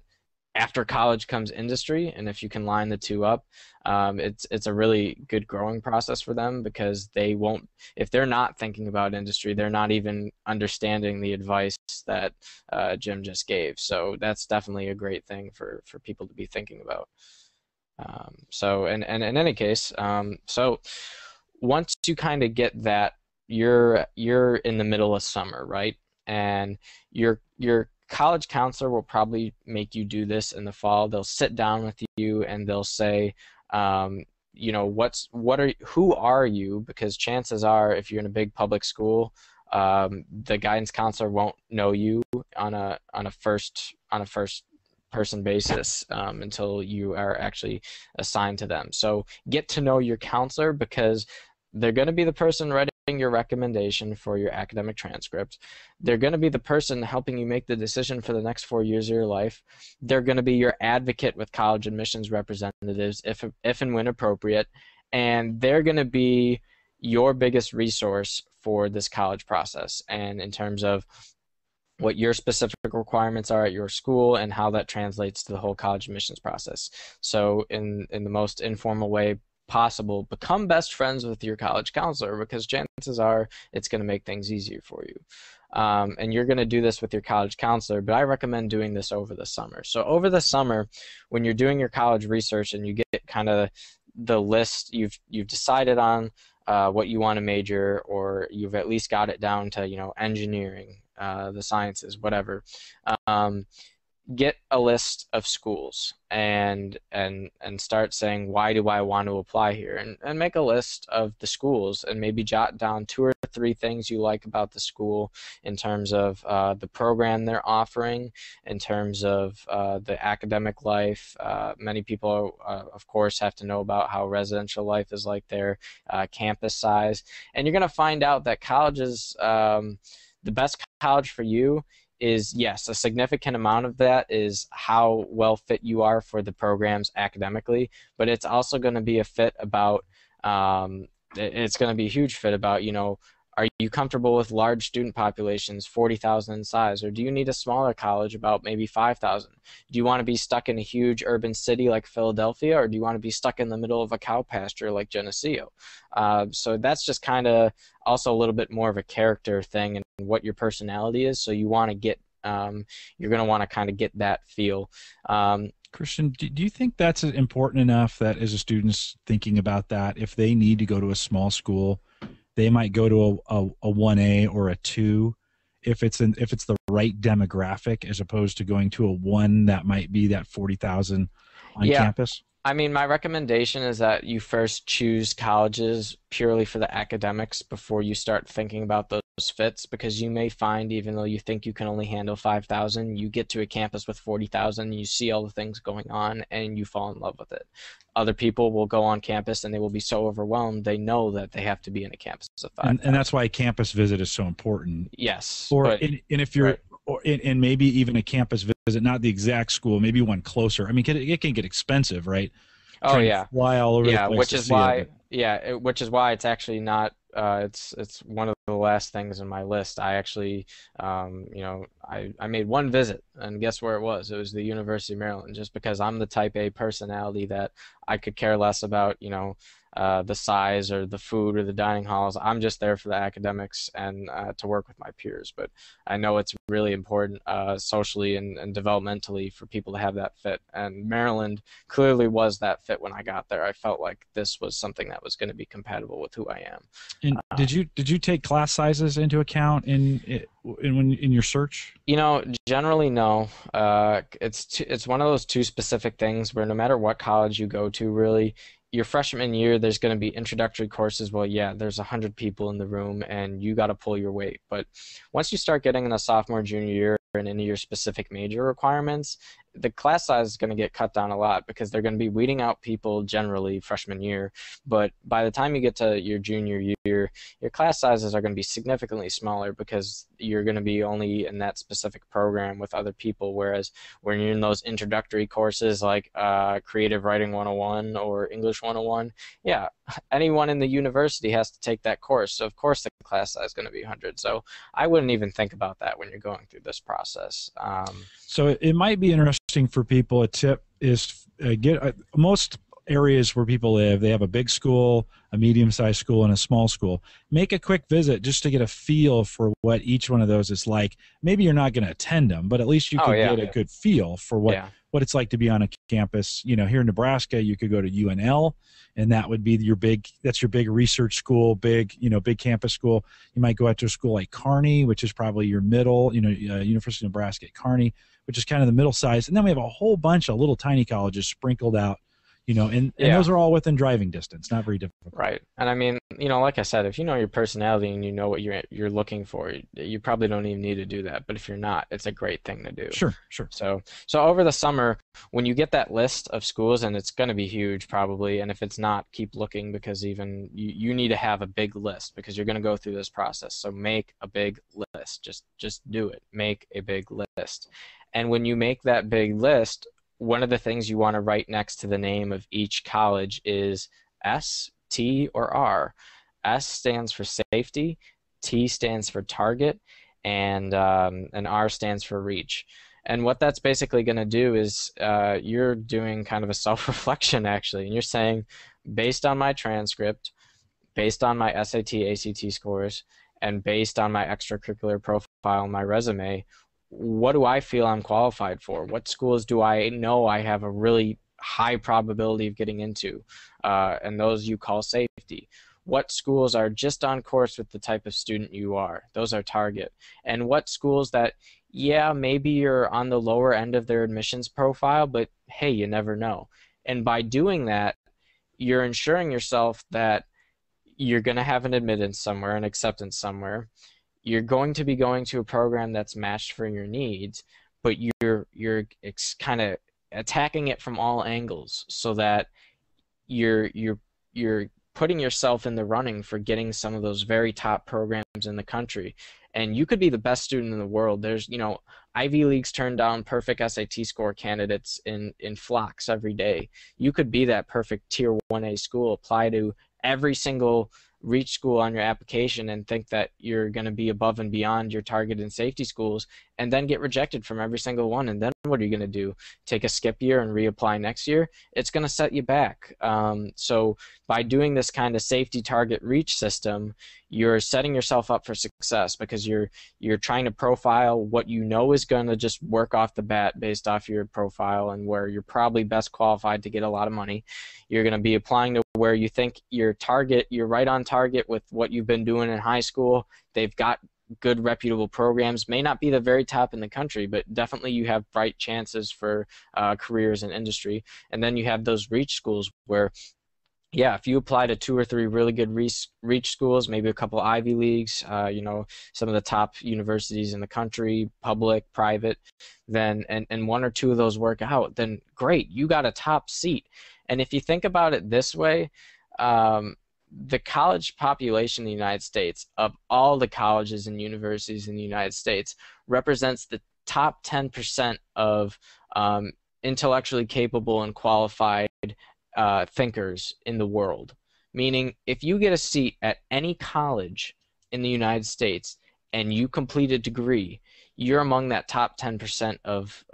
after college comes industry, and if you can line the two up, it's a really good growing process for them because they won't, if they're not thinking about industry, they're not even understanding the advice that Jim just gave. So that's definitely a great thing for people to be thinking about. And in any case, so once you kind of get that, you're in the middle of summer, right? And your college counselor will probably make you do this in the fall. They'll sit down with you and they'll say, who are you? Because chances are, if you're in a big public school, the guidance counselor won't know you on a first person basis until you are actually assigned to them. So get to know your counselor because they're going to be the person writing your recommendation for your academic transcript. They're going to be the person helping you make the decision for the next 4 years of your life. They're going to be your advocate with college admissions representatives if and when appropriate. And they're going to be your biggest resource for this college process. And in terms of what your specific requirements are at your school and how that translates to the whole college admissions process. So in the most informal way possible, become best friends with your college counselor because chances are it's going to make things easier for you. And you're going to do this with your college counselor, but I recommend doing this over the summer. So over the summer, when you're doing your college research and you get kind of the list, you've decided on what you want to major, or you've at least got it down to, engineering, the sciences, whatever. Get a list of schools and start saying, why do I want to apply here? And make a list of the schools and maybe jot down 2 or 3 things you like about the school in terms of the program they're offering, in terms of the academic life. Many people, of course, have to know about how residential life is like their campus size. And you're going to find out that colleges, the best college for you is, yes, a significant amount of that is how well fit you are for the programs academically, but it's also going to be a fit about, it's going to be a huge fit about, are you comfortable with large student populations, 40,000 in size, or do you need a smaller college about maybe 5,000? Do you want to be stuck in a huge urban city like Philadelphia, or do you want to be stuck in the middle of a cow pasture like Geneseo? So that's just kind of also a little bit more of a character thing and what your personality is. So you want to get, you're going to want to kind of get that feel. Christian, do you think that's important enough that as a student's thinking about that, if they need to go to a small school, they might go to a 1A or a 2 if it's the right demographic, as opposed to going to a 1 that might be that 40,000 on Yeah, campus? I mean, my recommendation is that you first choose colleges purely for the academics before you start thinking about those fits, because you may find, even though you think you can only handle 5,000, you get to a campus with 40,000, you see all the things going on, and you fall in love with it. Other people will go on campus and they will be so overwhelmed, they know that they have to be in a campus of And 5,000. that's why a campus visit is so important. Yes, Or but and if you're right. and maybe even a campus visit, not the exact school, maybe one closer. I mean, it can get expensive, right? Oh Trying to yeah. fly all over the Yeah, place which to is see it, why, but which is why it's actually not. It's one of the last things in my list. I actually, I made one visit, and guess where it was? It was the University of Maryland, just because I'm the type A personality that I could care less about, the size or the food or the dining halls. I'm just there for the academics and to work with my peers. But I know it's really important socially and developmentally for people to have that fit. And Maryland clearly was that fit when I got there. I felt like this was something that was going to be compatible with who I am. and did you take class sizes into account in your search? Generally, no. It's one of those two specific things where no matter what college you go to, really, your freshman year, there's going to be introductory courses. Well, yeah, there's 100 people in the room, and you got to pull your weight. But once you start getting in a sophomore, junior year, and into your specific major requirements, the class size is going to get cut down a lot because they're going to be weeding out people generally freshman year. But by the time you get to your junior year, your class sizes are going to be significantly smaller because you're going to be only in that specific program with other people. Whereas when you're in those introductory courses like Creative Writing 101 or English 101, yeah, anyone in the university has to take that course. So of course the class size is going to be 100. So I wouldn't even think about that when you're going through this process. So it might be interesting for people. A tip is get most areas where people live, they have a big school, a medium-sized school, and a small school. Make a quick visit just to get a feel for what each one of those is like. Maybe you're not going to attend them, but at least you could get a good feel for what it's like to be on a campus. You know, here in Nebraska, you could go to UNL, and that would be your big research school, big campus school. You might go out to a school like Kearney, which is probably your middle, University of Nebraska at Kearney, which is kind of the middle size. And then we have a whole bunch of little tiny colleges sprinkled out, and those are all within driving distance, not very difficult. Right. And I mean, like I said, if you know your personality and you know what you're looking for, you probably don't even need to do that. But if you're not, it's a great thing to do. Sure. So over the summer, when you get that list of schools, and it's going to be huge probably, and if it's not, keep looking, because even you need to have a big list, because you're going to go through this process. So make a big list. Just do it. Make a big list. And when you make that big list, one of the things you want to write next to the name of each college is S, T, or R. S stands for safety, T stands for target, and R stands for reach. And what that's basically going to do is you're doing kind of a self-reflection, actually, and you're saying, based on my transcript, based on my SAT, ACT scores, and based on my extracurricular profile, my resume, what do I feel I'm qualified for? What schools do I know I have a really high probability of getting into? And those you call safety. What schools are just on course with the type of student you are? Those are target. And what schools that, maybe you're on the lower end of their admissions profile, but hey, you never know. And by doing that, you're ensuring yourself that you're going to have an admittance somewhere, an acceptance somewhere. You're going to be going to a program that's matched for your needs, but you're kind of attacking it from all angles, so that you're putting yourself in the running for getting some of those very top programs in the country. And you could be the best student in the world. There's, Ivy Leagues turn down perfect SAT score candidates in flocks every day. You could be that perfect tier 1A school, apply to every single reach school on your application and think that you're going to be above and beyond your target and safety schools, and then get rejected from every single one. And then what are you going to do? Take a skip year and reapply next year? It's going to set you back. So by doing this kind of safety target reach system, you're setting yourself up for success, because you're trying to profile what you know is going to just work off the bat based off your profile and where you're probably best qualified to get a lot of money. You're going to be applying to where you think you're right on target with what you've been doing in high school. They've got good reputable programs, may not be the very top in the country, but definitely you have bright chances for careers in industry. And then you have those reach schools where, if you apply to 2 or 3 really good reach schools, maybe a couple Ivy Leagues, some of the top universities in the country, public, private, then and 1 or 2 of those work out, then great, you got a top seat. And if you think about it this way, the college population in the United States, of all the colleges and universities in the United States, represents the top 10% of intellectually capable and qualified thinkers in the world. Meaning, if you get a seat at any college in the United States and you complete a degree, you're among that top 10% of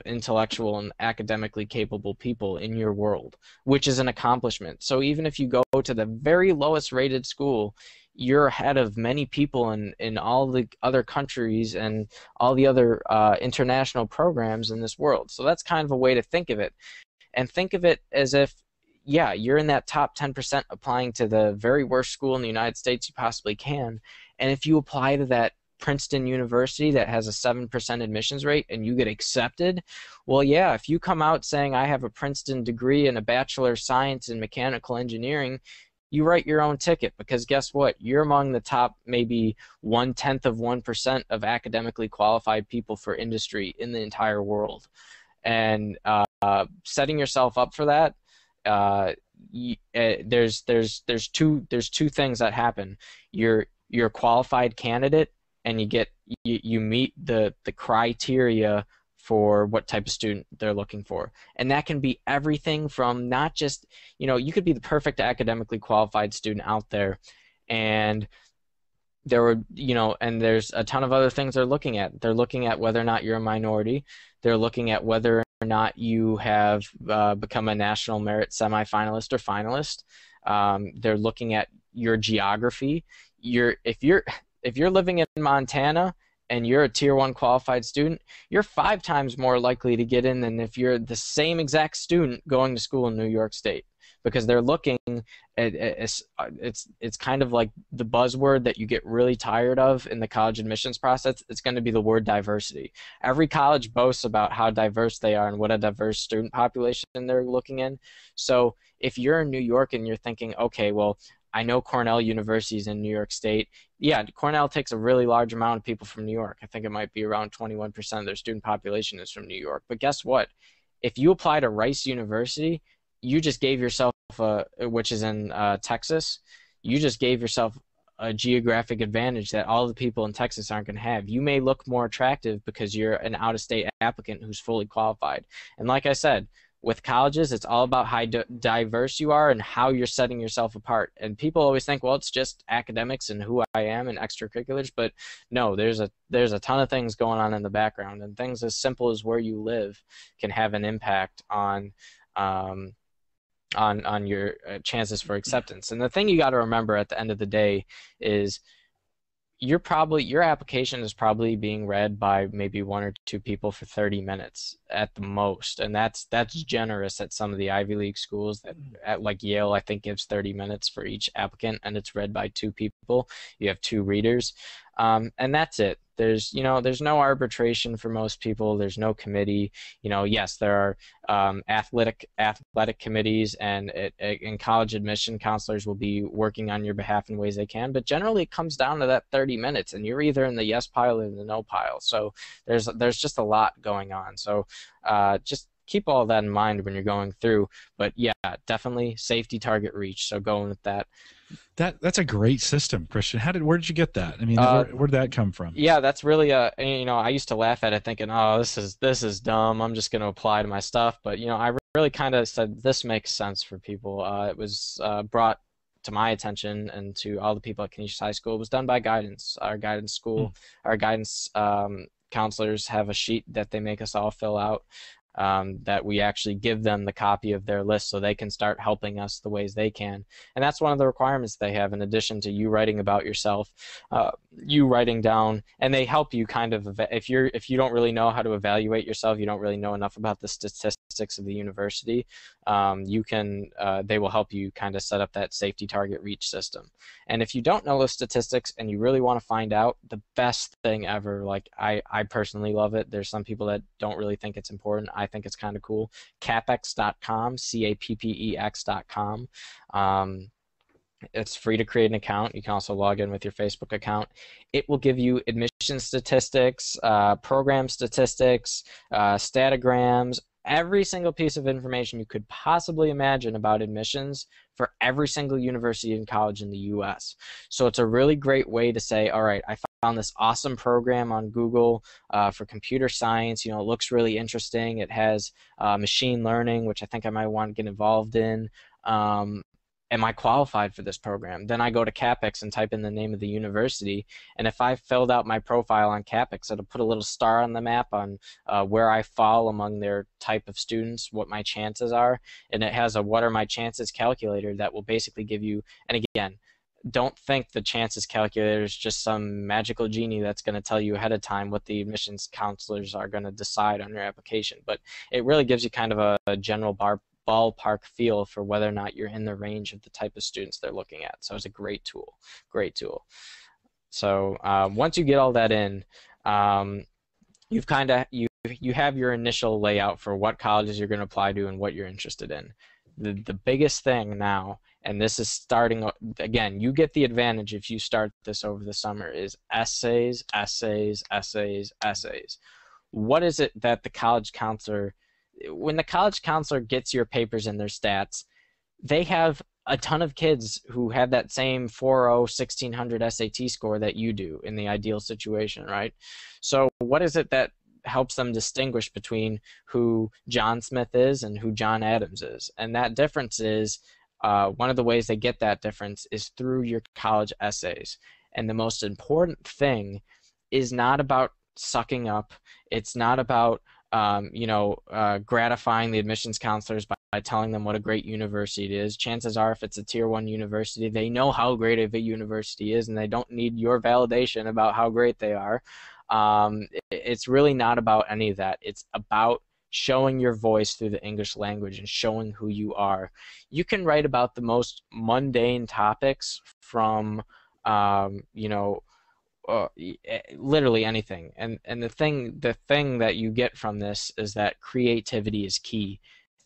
intellectual and academically capable people in your world, which is an accomplishment. So even if you go to the very lowest rated school, you're ahead of many people in all the other countries and all the other international programs in this world. So that's kind of a way to think of it. And think of it as if, you're in that top 10% applying to the very worst school in the United States you possibly can. And if you apply to that Princeton University that has a 7% admissions rate and you get accepted, well, if you come out saying I have a Princeton degree and a Bachelor of Science in Mechanical Engineering, you write your own ticket, because guess what? You're among the top maybe 0.1% of academically qualified people for industry in the entire world. And setting yourself up for that, there's two things that happen. You're a qualified candidate, and you meet the criteria for what type of student they're looking for. And that can be everything from not just, you could be the perfect academically qualified student out there, and and there's a ton of other things they're looking at. They're looking at whether or not you're a minority. They're looking at whether or not you have become a national merit semifinalist or finalist. They're looking at your geography. If you're living in Montana and you're a Tier 1 qualified student, you're 5 times more likely to get in than if you're the same exact student going to school in New York State, because they're looking at it's kind of like the buzzword that you get really tired of in the college admissions process. It's going to be the word diversity. Every college boasts about how diverse they are and what a diverse student population they're looking in. So if you're in New York and you're thinking, okay, well, I know Cornell University is in New York State. Yeah, Cornell takes a really large amount of people from New York. I think it might be around 21% of their student population is from New York. But guess what? If you apply to Rice University, you just gave yourself which is in Texas, you just gave yourself a geographic advantage that all the people in Texas aren't going to have. You may look more attractive because you're an out-of-state applicant who's fully qualified. And like I said, with colleges, it's all about how diverse you are and how you're setting yourself apart. And people always think, well, it's just academics and who I am and extracurriculars, but no, there's a ton of things going on in the background, and things as simple as where you live can have an impact on your chances for acceptance. And the thing you got to remember at the end of the day is your application is probably being read by maybe 1 or 2 people for 30 minutes at the most, and that's generous at some of the Ivy League schools. That at like Yale, I think, gives 30 minutes for each applicant, and it's read by 2 people. You have 2 readers, and that's it. There's no arbitration for most people. There's no committee. Yes, there are athletic committees, and in college admission counselors will be working on your behalf in ways they can. But generally, it comes down to that 30 minutes, and you're either in the yes pile or the no pile. So there's just a lot going on. So just keep all that in mind when you're going through. But yeah, definitely safety, target, reach. So going with that. That's a great system, Christian. Where did you get that? I mean, where did that come from? Yeah, that's really I used to laugh at it thinking, oh, this is dumb. I'm just going to apply to my stuff. But I really kind of said this makes sense for people. It was brought to my attention and to all the people at Canisius High School. It was done by guidance. Our guidance school, our guidance counselors have a sheet that they make us all fill out. That we actually give them the copy of their list so they can start helping us the ways they can. And that's one of the requirements they have, in addition to you writing about yourself, you writing down, and they help you kind of, if you don't really know how to evaluate yourself, you don't really know enough about the statistics of the university, they will help you kind of set up that safety, target, reach system. And if you don't know those statistics and you really want to find out, the best thing ever, like I personally love it. There's some people that don't really think it's important. I think it's kind of cool. Cappex.com, CAPPEX.com. It's free to create an account. You can also log in with your Facebook account. It will give you admission statistics, program statistics, statograms, every single piece of information you could possibly imagine about admissions for every single university and college in the U.S. So it's a really great way to say, all right, I found this awesome program on Google for computer science. It looks really interesting. It has machine learning, which I think I might want to get involved in. Am I qualified for this program? Then I go to CAPEX and type in the name of the university, and if I filled out my profile on CAPEX, it'll put a little star on the map on where I fall among their type of students, what my chances are, and it has a what are my chances calculator that will basically give you, and again, don't think the chances calculator is just some magical genie that's going to tell you ahead of time what the admissions counselors are going to decide on your application, but it really gives you kind of a general ballpark feel for whether or not you're in the range of the type of students they're looking at. So it's a great tool, great tool. So once you get all that in, you have your initial layout for what colleges you're going to apply to and what you're interested in. The biggest thing now, and this is starting, again, you get the advantage if you start this over the summer, is essays, essays, essays, essays. What is it that the college counselor, when the college counselor gets your papers and their stats, they have a ton of kids who have that same 4.0, 1600 SAT score that you do in the ideal situation, right? So what is it that helps them distinguish between who John Smith is and who John Adams is. And that difference is, one of the ways they get that difference is through your college essays. And the most important thing is not about sucking up. It's not about gratifying the admissions counselors by telling them what a great university it is. Chances are, if it's a tier 1 university, they know how great of a university is, and they don't need your validation about how great they are. It's really not about any of that. It's about showing your voice through the English language and showing who you are. You can write about the most mundane topics from, literally anything. And the thing that you get from this is that creativity is key.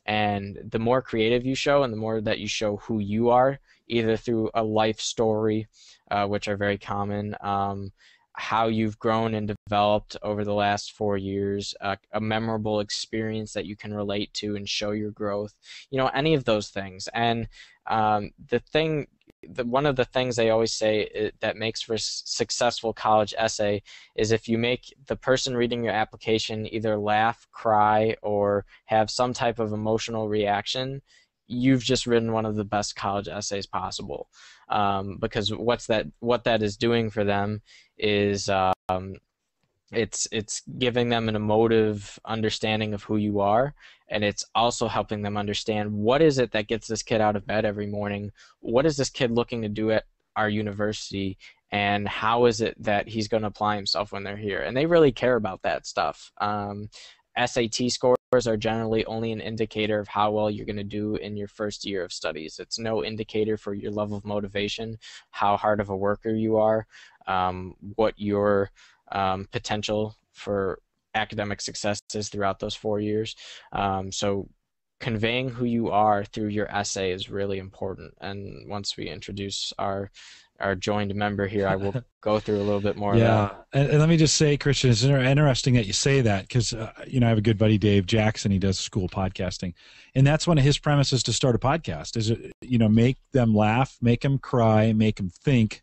And the more creative you show, and the more that you show who you are, either through a life story, which are very common, how you've grown and developed over the last 4 years, a memorable experience that you can relate to and show your growth, any of those things. And one of the things they always say that makes for a successful college essay is if you make the person reading your application either laugh, cry, or have some type of emotional reaction, you've just written one of the best college essays possible. Because what that is doing for them is it's giving them an emotive understanding of who you are, and it's also helping them understand what is it that gets this kid out of bed every morning, what is this kid looking to do at our university, and how is it that he's going to apply himself when they're here. And they really care about that stuff. SAT scores are generally only an indicator of how well you're going to do in your first year of studies. It's no indicator for your level of motivation, how hard of a worker you are, what your potential for academic success is throughout those 4 years. So conveying who you are through your essay is really important. And once we introduce our joined member here, I will go through a little bit more of that. And let me just say, Christian, it's interesting that you say that, because I have a good buddy, Dave Jackson. He does school podcasting, and that's one of his premises to start a podcast is, make them laugh, make them cry, make them think,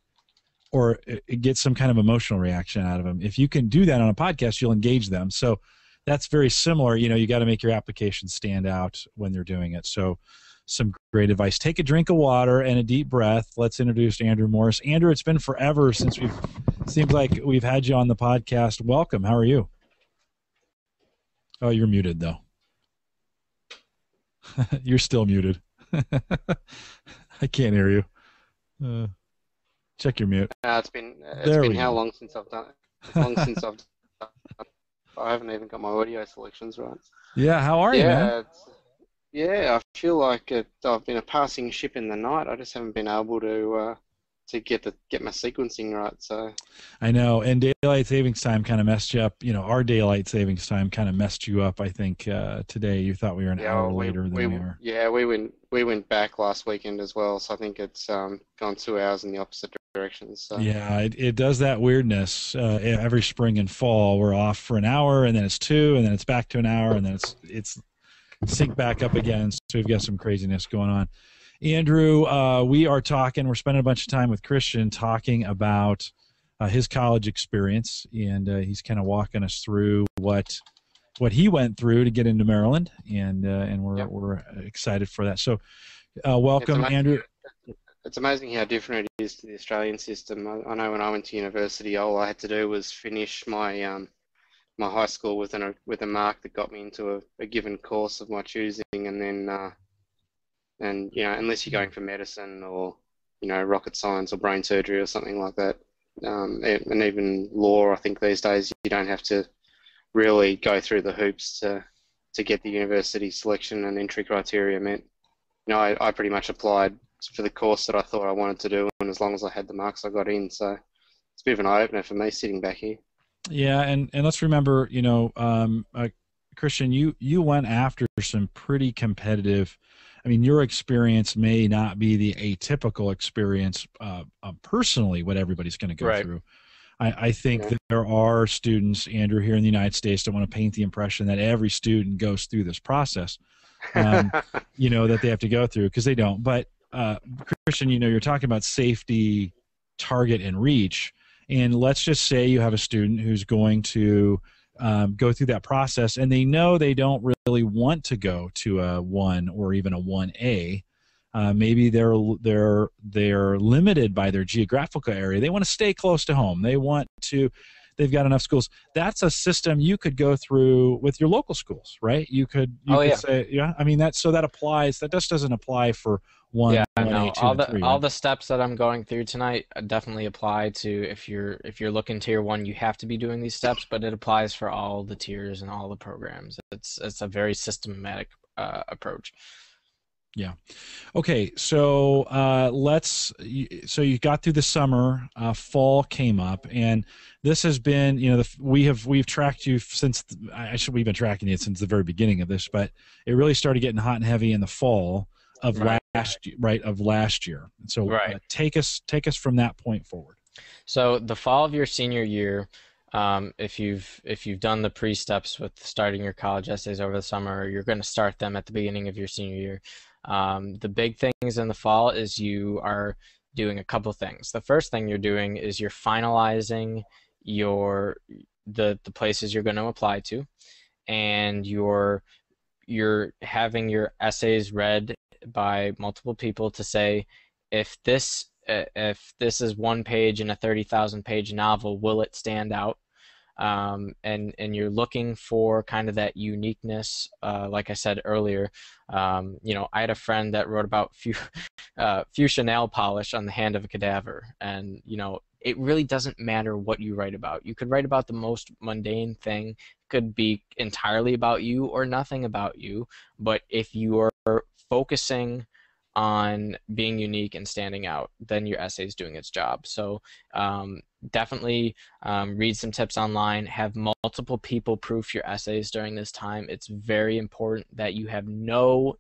or get some kind of emotional reaction out of them. If you can do that on a podcast, you'll engage them. So that's very similar. You got to make your application stand out when they're doing it. So some great advice. Take a drink of water and a deep breath. Let's introduce Andrew Morris. Andrew, it's been forever since seems like we've had you on the podcast. Welcome. How are you? Oh, you're muted though. You're still muted. I can't hear you. Check your mute. It's been how long since I've done it? It's long since I haven't even got my audio selections right. Yeah, how are you, man? I feel like I've been a passing ship in the night. I just haven't been able to get my sequencing right. So I know, and daylight savings time kind of messed you up. Our daylight savings time kind of messed you up. I think today you thought we were an hour later than we are. Yeah, we went back last weekend as well. So I think it's gone 2 hours in the opposite direction. So yeah, it does that weirdness. Every spring and fall, we're off for an hour, and then it's 2, and then it's back to an hour, and then it's sync back up again. So we've got some craziness going on. Andrew, we're spending a bunch of time with Christian talking about his college experience, and he's kind of walking us through what he went through to get into Maryland, and we're excited for that. So welcome, Andrew. It's amazing how different it is to the Australian system. I know when I went to university, all I had to do was finish my my high school with a mark that got me into a given course of my choosing, and then unless you're going for medicine or rocket science or brain surgery or something like that, and even law, I think these days you don't have to really go through the hoops to get the university selection and entry criteria met. I pretty much applied for the course that I thought I wanted to do, and as long as I had the marks, I got in. So it's a bit of an eye-opener for me sitting back here. Yeah, and let's remember, Christian, you went after some pretty competitive. I mean, your experience may not be the atypical experience personally, what everybody's going to go through. I think that there are students, Andrew, here in the United States that want to paint the impression that every student goes through this process, that they have to go through, because they don't. But Christian, you're talking about safety, target, and reach. And let's just say you have a student who's going to go through that process, and they know they don't really want to go to a 1 or even a 1A. Maybe they're limited by their geographical area. They want to stay close to home. They've got enough schools. That's a system you could go through with your local schools, right? You could say, yeah. I mean, that applies. That just doesn't apply for 1, 1A, 2, and 3. All the steps that I'm going through tonight definitely apply to if you're looking tier 1, you have to be doing these steps, but it applies for all the tiers and all the programs. It's a very systematic approach. Yeah. Okay. So so you got through the summer, fall came up, and this has been, we've tracked you since, we've been tracking you since the very beginning of this, but it really started getting hot and heavy in the fall of last year. So take us from that point forward. So the fall of your senior year, if you've done the pre-steps with starting your college essays over the summer, you're going to start them at the beginning of your senior year. The big things in the fall is you are doing a couple things. The first thing you're doing is you're finalizing the places you're going to apply to, and you're having your essays read by multiple people to say, if this is 1 page in a 30,000 page novel, will it stand out? And you're looking for kind of that uniqueness. Like I said earlier, I had a friend that wrote about fuchsia nail polish on the hand of a cadaver, and it really doesn't matter what you write about. You could write about the most mundane thing. It could be entirely about you or nothing about you, but if you are focusing on being unique and standing out, then your essay is doing its job. So definitely read some tips online, have multiple people proof your essays during this time. It's very important that you have no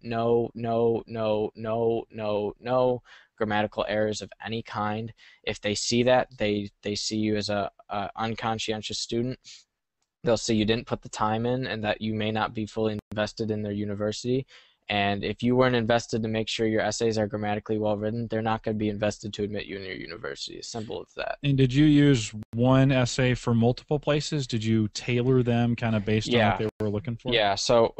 grammatical errors of any kind. If they see that, they see you as a unconscientious student. They'll see you didn't put the time in and that you may not be fully invested in their university. And if you weren't invested to make sure your essays are grammatically well written, they're not going to be invested to admit you in your university. As simple as that. And did you use one essay for multiple places? Did you tailor them kind of based on what they were looking for? Yeah. So,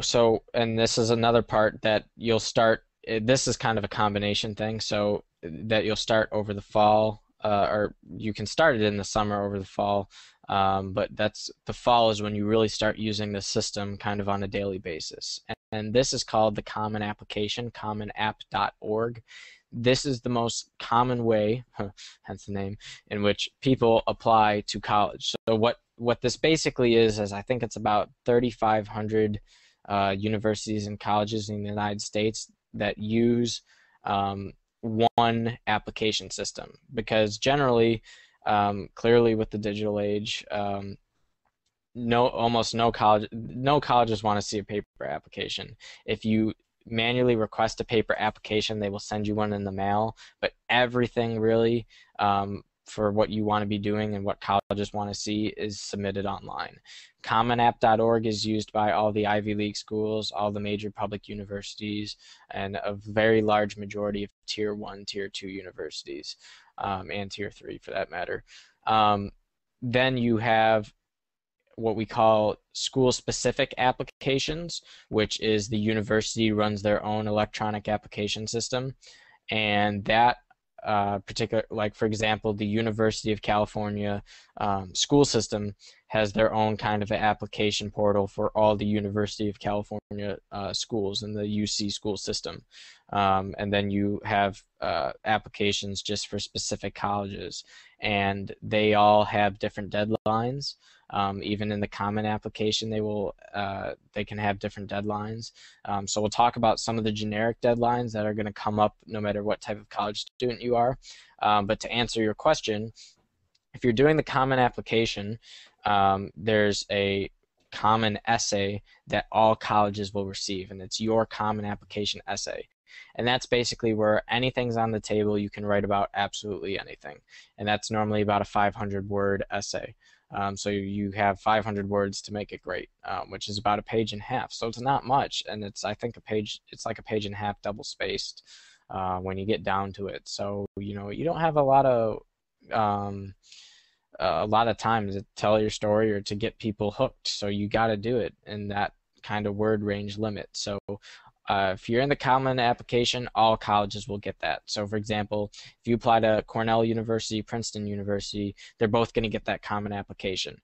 and this is another part that you'll start. This is kind of a combination thing. So that you'll start over the fall, or you can start it in the summer over the fall. But the fall is when you really start using the system kind of on a daily basis. And this is called the Common Application, commonapp.org. This is the most common way, hence the name, in which people apply to college. So what this basically is I think it's about 3,500 universities and colleges in the United States that use one application system, because generally, clearly with the digital age, almost no colleges want to see a paper application. If you manually request a paper application, they will send you one in the mail, but everything really for what you want to be doing and what colleges want to see is submitted online. Commonapp.org is used by all the Ivy League schools, all the major public universities, and a very large majority of Tier 1, Tier 2 universities, and Tier 3 for that matter. Then you have what we call school-specific applications, which is the university runs their own electronic application system, and that like for example, the University of California school system has their own kind of an application portal for all the University of California schools in the UC school system. And then you have applications just for specific colleges, and they all have different deadlines. Even in the common application, they can have different deadlines. So we'll talk about some of the generic deadlines that are going to come up no matter what type of college student you are. But to answer your question, if you're doing the common application, there's a common essay that all colleges will receive, and it's your common application essay. And that's basically where anything's on the table, you can write about absolutely anything. And that's normally about a 500-word essay. So you have 500 words to make it great, which is about a page and a half. So it's not much, and it's like a page and a half double spaced when you get down to it. So you don't have a lot of a lot of times to tell your story or to get people hooked. So you got to do it in that kind of word range limit. So if you're in the common application, all colleges will get that. So for example, if you apply to Cornell University, Princeton University, they're both going to get that common application.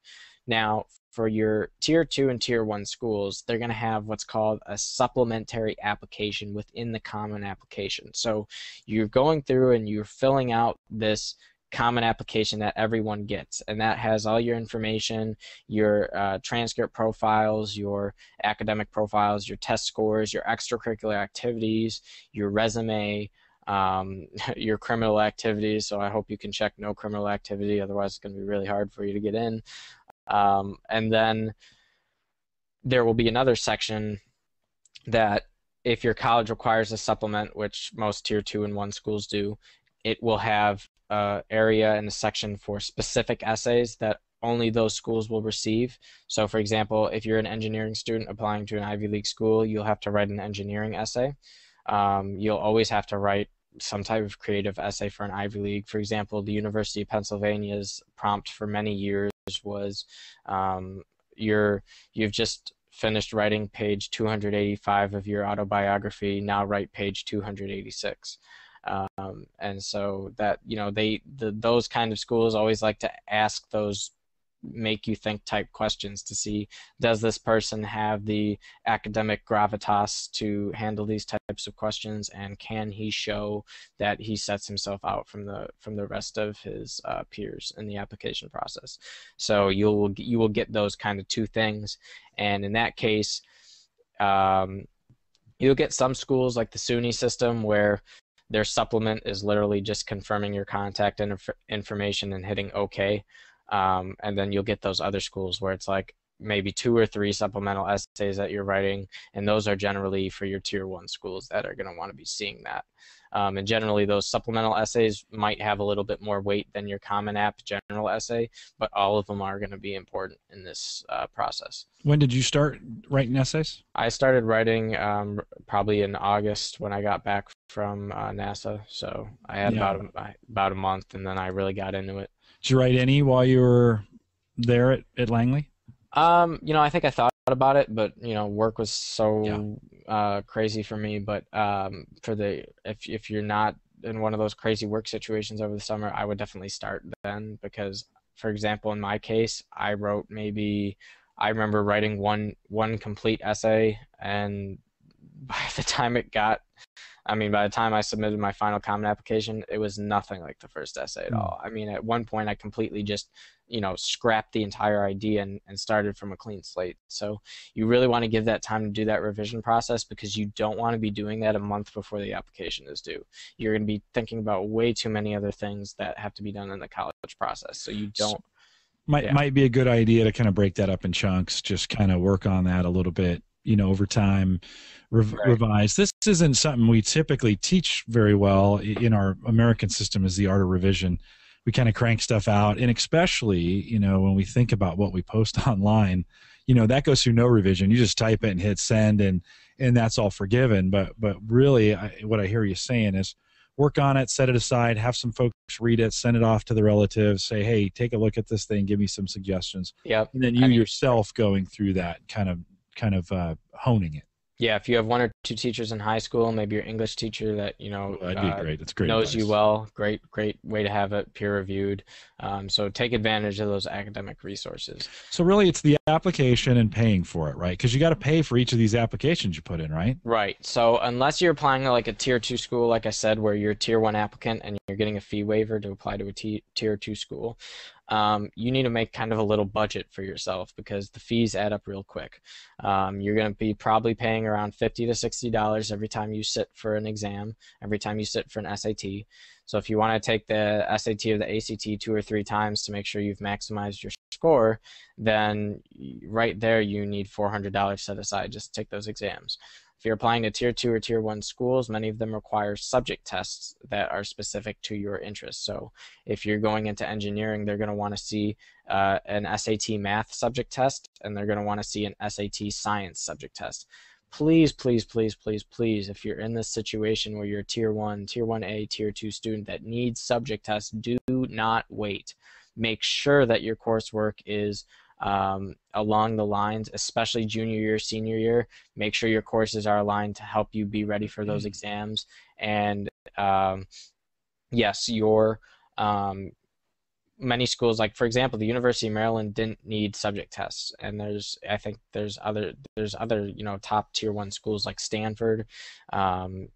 Now, for your tier 2 and tier 1 schools, they're going to have what's called a supplementary application within the common application. So you're going through and you're filling out this common application that everyone gets, and that has all your information, your transcript profiles, your academic profiles, your test scores, your extracurricular activities, your resume, your criminal activities. So I hope you can check no criminal activity, otherwise it's going to be really hard for you to get in. And then there will be another section that if your college requires a supplement, which most tier 2 and 1 schools do, it will have an area in the section for specific essays that only those schools will receive. So for example, if you're an engineering student applying to an Ivy League school, you'll have to write an engineering essay. You'll always have to write some type of creative essay for an Ivy League. For example, the University of Pennsylvania's prompt for many years was you've just finished writing page 285 of your autobiography, now write page 286. And so that, those kind of schools always like to ask those make you think type questions to see, does this person have the academic gravitas to handle these types of questions, and can he show that he sets himself out from the rest of his peers in the application process. So you will get those kind of two things, and in that case you'll get some schools like the SUNY system where their supplement is literally just confirming your contact information and hitting OK. And then you'll get those other schools where it's like maybe 2 or 3 supplemental essays that you're writing, and those are generally for your tier 1 schools that are going to want to be seeing that. And generally those supplemental essays might have a little bit more weight than your common app general essay, but all of them are going to be important in this process. When did you start writing essays? I started writing probably in August when I got back from NASA. So I had about a month, and then I really got into it. Did you write any while you were there at Langley? I think I thought about it, but work was so crazy for me. But if you're not in one of those crazy work situations over the summer, I would definitely start then, because, for example, in my case, I remember writing one complete essay, and by the time I submitted my final common application, it was nothing like the first essay at all. I mean, at one point I completely just, scrapped the entire idea and started from a clean slate. So you really want to give that time to do that revision process, because you don't want to be doing that a month before the application is due. You're going to be thinking about way too many other things that have to be done in the college process. So you don't. Might be a good idea to kind of break that up in chunks, just kind of work on that a little bit, over time, revise. This isn't something we typically teach very well in our American system, is the art of revision. We kind of crank stuff out, and especially, when we think about what we post online, that goes through no revision. You just type it and hit send, and that's all forgiven. But really, what I hear you saying is work on it, set it aside, have some folks read it, send it off to the relatives, say, hey, take a look at this thing, give me some suggestions. Yep. And then yourself going through that, kind of honing it. Yeah, if you have 1 or 2 teachers in high school, maybe your English teacher that that'd be great. That's great knows advice. you well. Great way to have it peer reviewed. So take advantage of those academic resources. So really, it's the application and paying for it, right? Because you got to pay for each of these applications you put in, right? Right. So unless you're applying to like a tier 2 school, like I said, where you're a tier 1 applicant and you're getting a fee waiver to apply to a tier 2 school, you need to make kind of a little budget for yourself, because the fees add up real quick. You're going to be probably paying around $50 to $60 every time you sit for an exam, every time you sit for an SAT. So if you want to take the SAT or the ACT 2 or 3 times to make sure you've maximized your score, then right there you need $400 set aside just to take those exams. If you're applying to tier 2 or tier 1 schools, many of them require subject tests that are specific to your interests. So if you're going into engineering, they're going to want to see an SAT math subject test, and they're going to want to see an SAT science subject test. Please, please, please, please, please, if you're in this situation where you're a tier 1A, tier 2 student that needs subject tests, do not wait. make sure that your coursework is along the lines, especially junior year, senior year. Make sure your courses are aligned to help you be ready for those exams. And yes, your many schools, like for example, the University of Maryland didn't need subject tests, and I think there's other top tier 1 schools like Stanford, and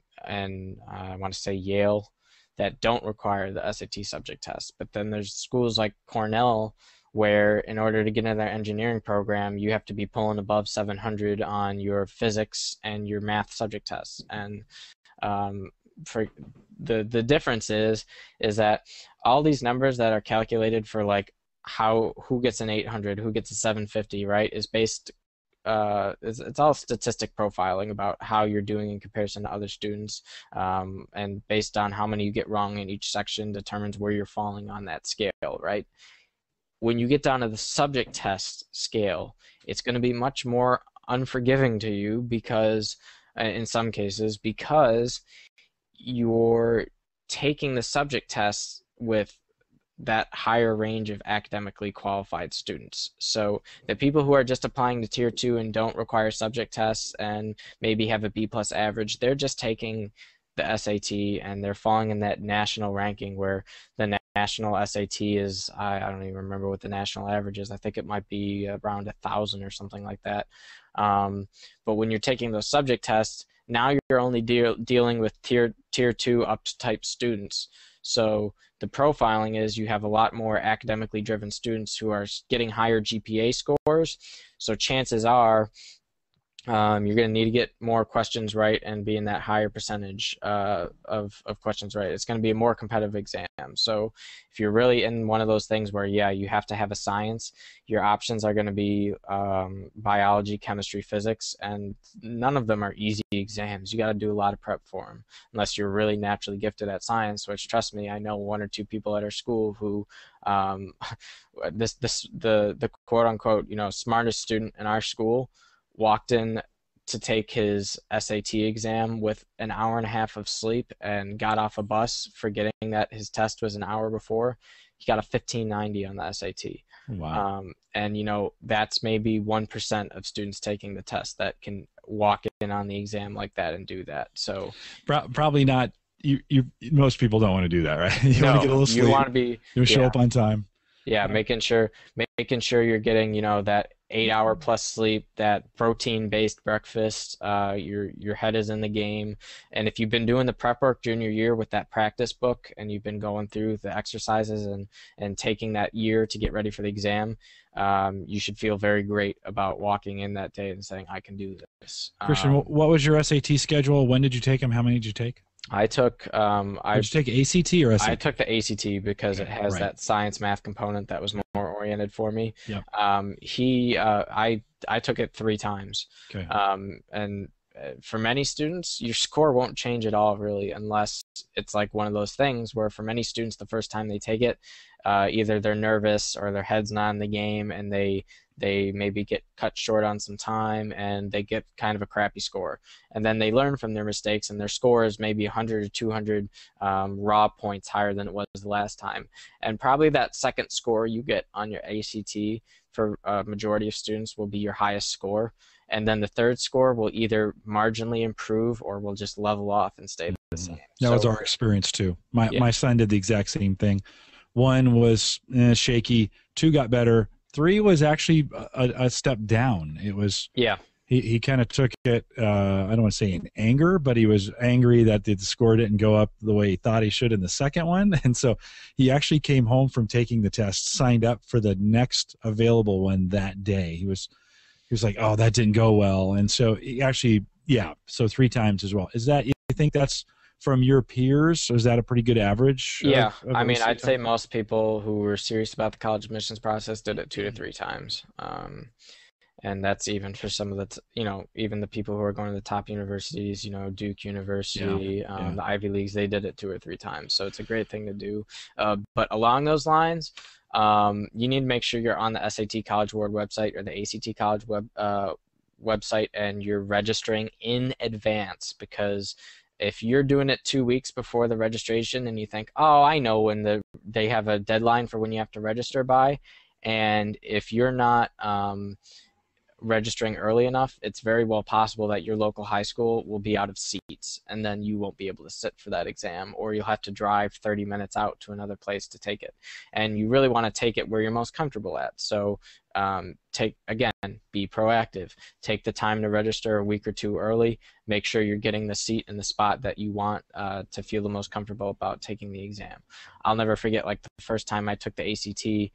I want to say Yale, that don't require the SAT subject test. But then there's schools like Cornell, where in order to get into their engineering program, you have to be pulling above 700 on your physics and your math subject tests. And for the difference is that all these numbers that are calculated for like who gets an 800, who gets a 750, right, is based it's all statistic profiling about how you're doing in comparison to other students, and based on how many you get wrong in each section determines where you're falling on that scale, right? When you get down to the subject test scale, it's going to be much more unforgiving to you because in some cases, because you're taking the subject tests with that higher range of academically qualified students. So the people who are just applying to Tier 2 and don't require subject tests and maybe have a B+ average, they're just taking the SAT and they're falling in that national ranking where the national SAT is, I don't even remember what the national average is. I think it might be around 1,000 or something like that. But when you're taking those subject tests, now you're only dealing with tier 2 up type students. So the profiling is you have a lot more academically driven students who are getting higher GPA scores. So chances are you're going to need to get more questions right and be in that higher percentage of questions right. It's going to be a more competitive exam. So if you're really in one of those things where, yeah, you have to have a science, your options are going to be biology, chemistry, physics, and none of them are easy exams. You got to do a lot of prep for them, unless you're really naturally gifted at science, which, trust me, I know 1 or 2 people at our school who the quote unquote, smartest student in our school walked in to take his SAT exam with an hour and a half of sleep and got off a bus forgetting that his test was an hour before. He got a 1590 on the SAT. Wow. And that's maybe 1% of students taking the test that can walk in on the exam like that and do that. So probably not. You most people don't want to do that, right? You no, want to get a little sleep. You want to be. You show up on time. Yeah, making sure you're getting that 8-hour plus sleep, that protein-based breakfast. Your head is in the game, and if you've been doing the prep work junior year with that practice book, and you've been going through the exercises and taking that year to get ready for the exam, you should feel very great about walking in that day and saying, "I can do this." Christian, what was your SAT schedule? When did you take them? How many did you take? I took. Did you take ACT or SAT? I took the ACT because it has that science math component that was more oriented for me. Yep. I took it 3 times. Okay. And for many students, your score won't change at all, really, unless it's like one of those things where for many students, the first time they take it, either they're nervous or their head's not in the game, and they maybe get cut short on some time and they get kind of a crappy score. And then they learn from their mistakes and their score is maybe 100 or 200 raw points higher than it was the last time. And probably that second score you get on your ACT for a majority of students will be your highest score. And then the third score will either marginally improve or will just level off and stay the same. That was our experience too. My son did the exact same thing. 1 was shaky, 2 got better, 3 was actually a step down. It was he kind of took it, I don't want to say in anger, but he was angry that the score didn't go up the way he thought he should in the second one. And so he actually came home from taking the test, signed up for the next available one that day. He was like, oh, that didn't go well. And so he actually, so 3 times as well. Is that, you think that's from your peers, or is that a pretty good average? Yeah, I mean, I'd say most people who were serious about the college admissions process did it 2 to 3 times. And that's even for some of the, even the people who are going to the top universities, Duke University, the Ivy Leagues, they did it 2 or 3 times. So it's a great thing to do. But along those lines, you need to make sure you're on the SAT College Board website or the ACT College website, and you're registering in advance, because If you're doing it 2 weeks before the registration and you think, oh, I know when they have a deadline for when you have to register by, and if you're not registering early enough, it's very well possible that your local high school will be out of seats, and then you won't be able to sit for that exam, or you'll have to drive 30 minutes out to another place to take it. And you really want to take it where you're most comfortable at. So be proactive. Take the time to register a week or two early. Make sure you're getting the seat in the spot that you want to feel the most comfortable about taking the exam. I'll never forget, like, the first time I took the ACT.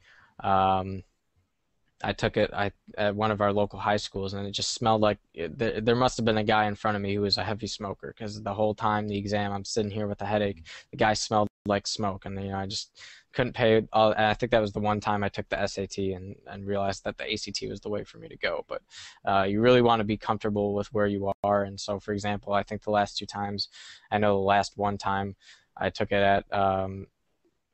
I took it at one of our local high schools, and it just smelled like there must have been a guy in front of me who was a heavy smoker, because the whole time the exam, I'm sitting here with a headache. The guy smelled like smoke, and I just couldn't pay all. And I think that was the one time I took the SAT and realized that the ACT was the way for me to go. But you really want to be comfortable with where you are. And so, for example, I think the last 2 times, I know the last one time I took it at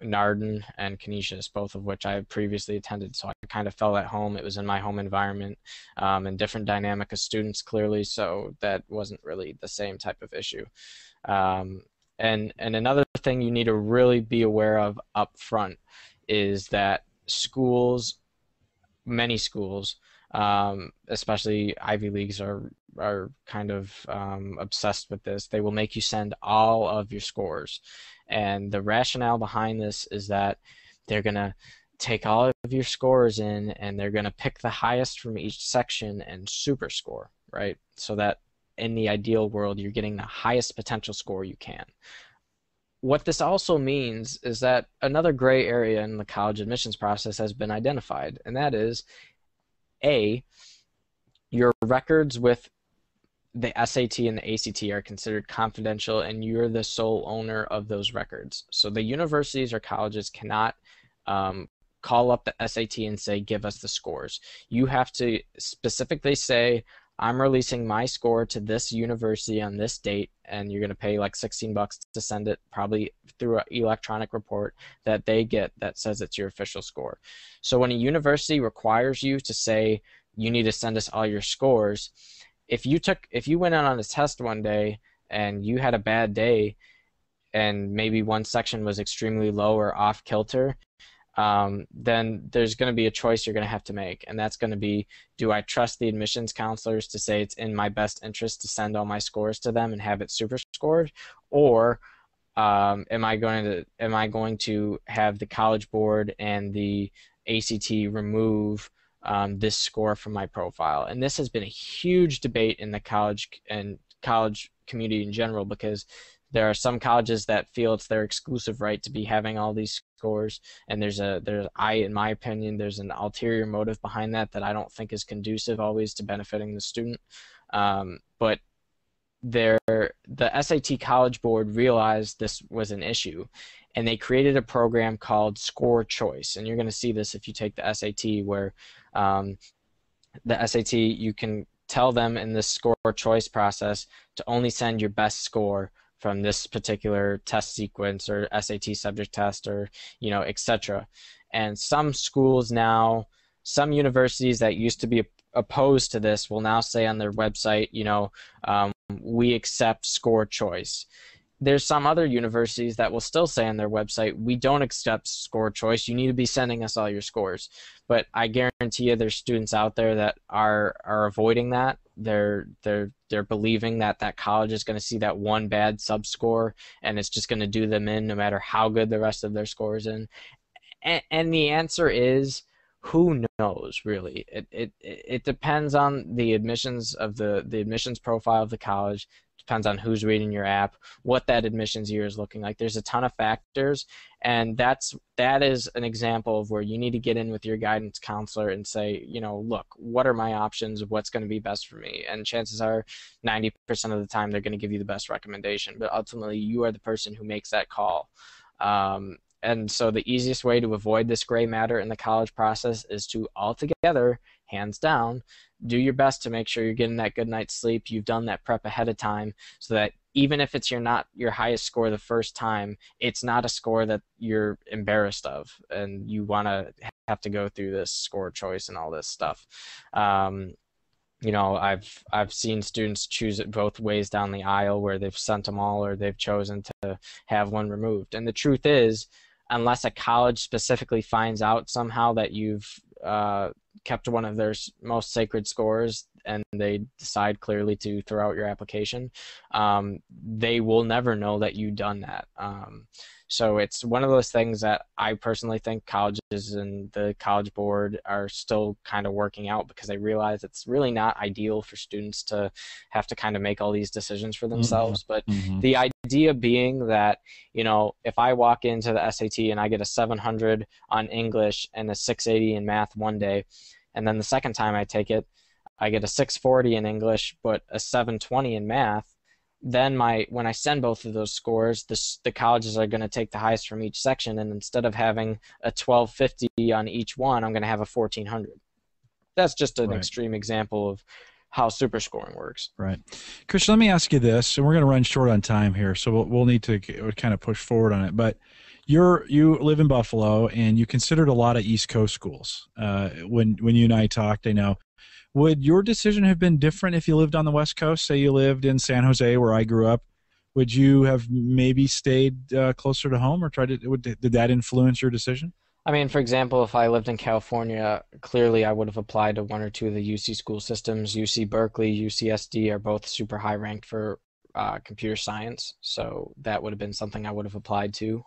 Narden and Canisius, both of which I had previously attended, so I kind of felt at home. It was in my home environment, and different dynamic of students, clearly, so that wasn't really the same type of issue. And another thing you need to really be aware of up front is that many schools, especially Ivy Leagues, are kind of obsessed with this. They will make you send all of your scores. And the rationale behind this is that they're going to take all of your scores in, and they're going to pick the highest from each section and super score, right? So that in the ideal world, you're getting the highest potential score you can. What this also means is that another gray area in the college admissions process has been identified, and that is, A, your records with the SAT and the ACT are considered confidential, and you're the sole owner of those records. So the universities or colleges cannot call up the SAT and say, give us the scores. You have to specifically say, I'm releasing my score to this university on this date, and you're going to pay like $16 to send it, probably through an electronic report that they get that says it's your official score. So when a university requires you to say, you need to send us all your scores, if you went out on a test one day and you had a bad day, and maybe one section was extremely low or off kilter, then there's going to be a choice you're going to have to make, and that's going to be, do I trust the admissions counselors to say it's in my best interest to send all my scores to them and have it super scored, or am I going to have the College Board and the ACT remove this score from my profile? And this has been a huge debate in the college community in general, because there are some colleges that feel it's their exclusive right to be having all these scores, and in my opinion, there's an ulterior motive behind that I don't think is conducive always to benefiting the student. But the SAT College Board realized this was an issue, and they created a program called Score Choice. And you're going to see this if you take the SAT, where the SAT, you can tell them in this Score Choice process to only send your best score from this particular test sequence or SAT subject test, or etc. And some schools now, some universities that used to be opposed to this will now say on their website, we accept Score Choice. There's some other universities that will still say on their website, we don't accept Score Choice. You need to be sending us all your scores. But I guarantee you there's students out there that are avoiding that. They're believing that college is going to see that one bad sub-score, and it's just going to do them in no matter how good the rest of their score is in. And the answer is, who knows, really? It depends on the admissions of the admissions profile of the college. Depends on who's reading your app, what that admissions year is looking like. There's a ton of factors, and that is an example of where you need to get in with your guidance counselor and say, look, what are my options? What's going to be best for me? And chances are 90% of the time they're going to give you the best recommendation, but ultimately you are the person who makes that call. And so the easiest way to avoid this gray matter in the college process is to altogether, hands down, do your best to make sure you're getting that good night's sleep. You've done that prep ahead of time, so that even if it's not your highest score the first time, it's not a score that you're embarrassed of, and you want to have to go through this Score Choice and all this stuff. I've seen students choose it both ways down the aisle where they've sent them all or they've chosen to have one removed. And the truth is, unless a college specifically finds out somehow that you've kept one of their most sacred scores and they decide clearly to throw out your application, they will never know that you've done that. So it's one of those things that I personally think colleges and the College Board are still kind of working out because they realize it's really not ideal for students to have to kind of make all these decisions for themselves. But the idea being that, if I walk into the SAT and I get a 700 on English and a 680 in math one day, and then the second time I take it, I get a 640 in English but a 720 in math, then when I send both of those scores, the colleges are going to take the highest from each section, and instead of having a 1250 on each one, I'm going to have a 1400. That's just an extreme example of how super scoring works. Right. Christian, let me ask you this, and we're going to run short on time here, so we'll need to kind of push forward on it. But you live in Buffalo, and you considered a lot of East Coast schools. When you and I talked, I know. Would your decision have been different if you lived on the West Coast? Say you lived in San Jose, where I grew up. Would you have maybe stayed closer to home, or did that influence your decision? I mean, for example, if I lived in California, clearly I would have applied to one or two of the UC school systems. UC Berkeley, UCSD are both super high ranked for computer science, so that would have been something I would have applied to.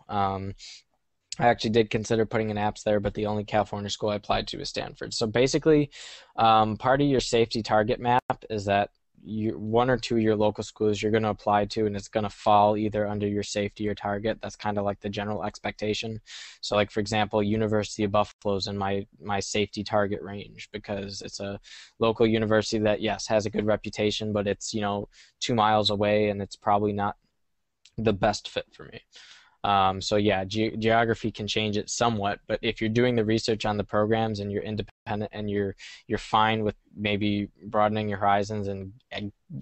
I actually did consider putting in apps there, but the only California school I applied to was Stanford. So basically, part of your safety target map is that one or two of your local schools you're going to apply to, and it's going to fall either under your safety or target. That's kind of like the general expectation. So like, for example, University of Buffalo is in my safety target range because it's a local university that, yes, has a good reputation, but it's, 2 miles away, and it's probably not the best fit for me. So yeah, geography can change it somewhat, but if you're doing the research on the programs and you're independent and you're fine with maybe broadening your horizons and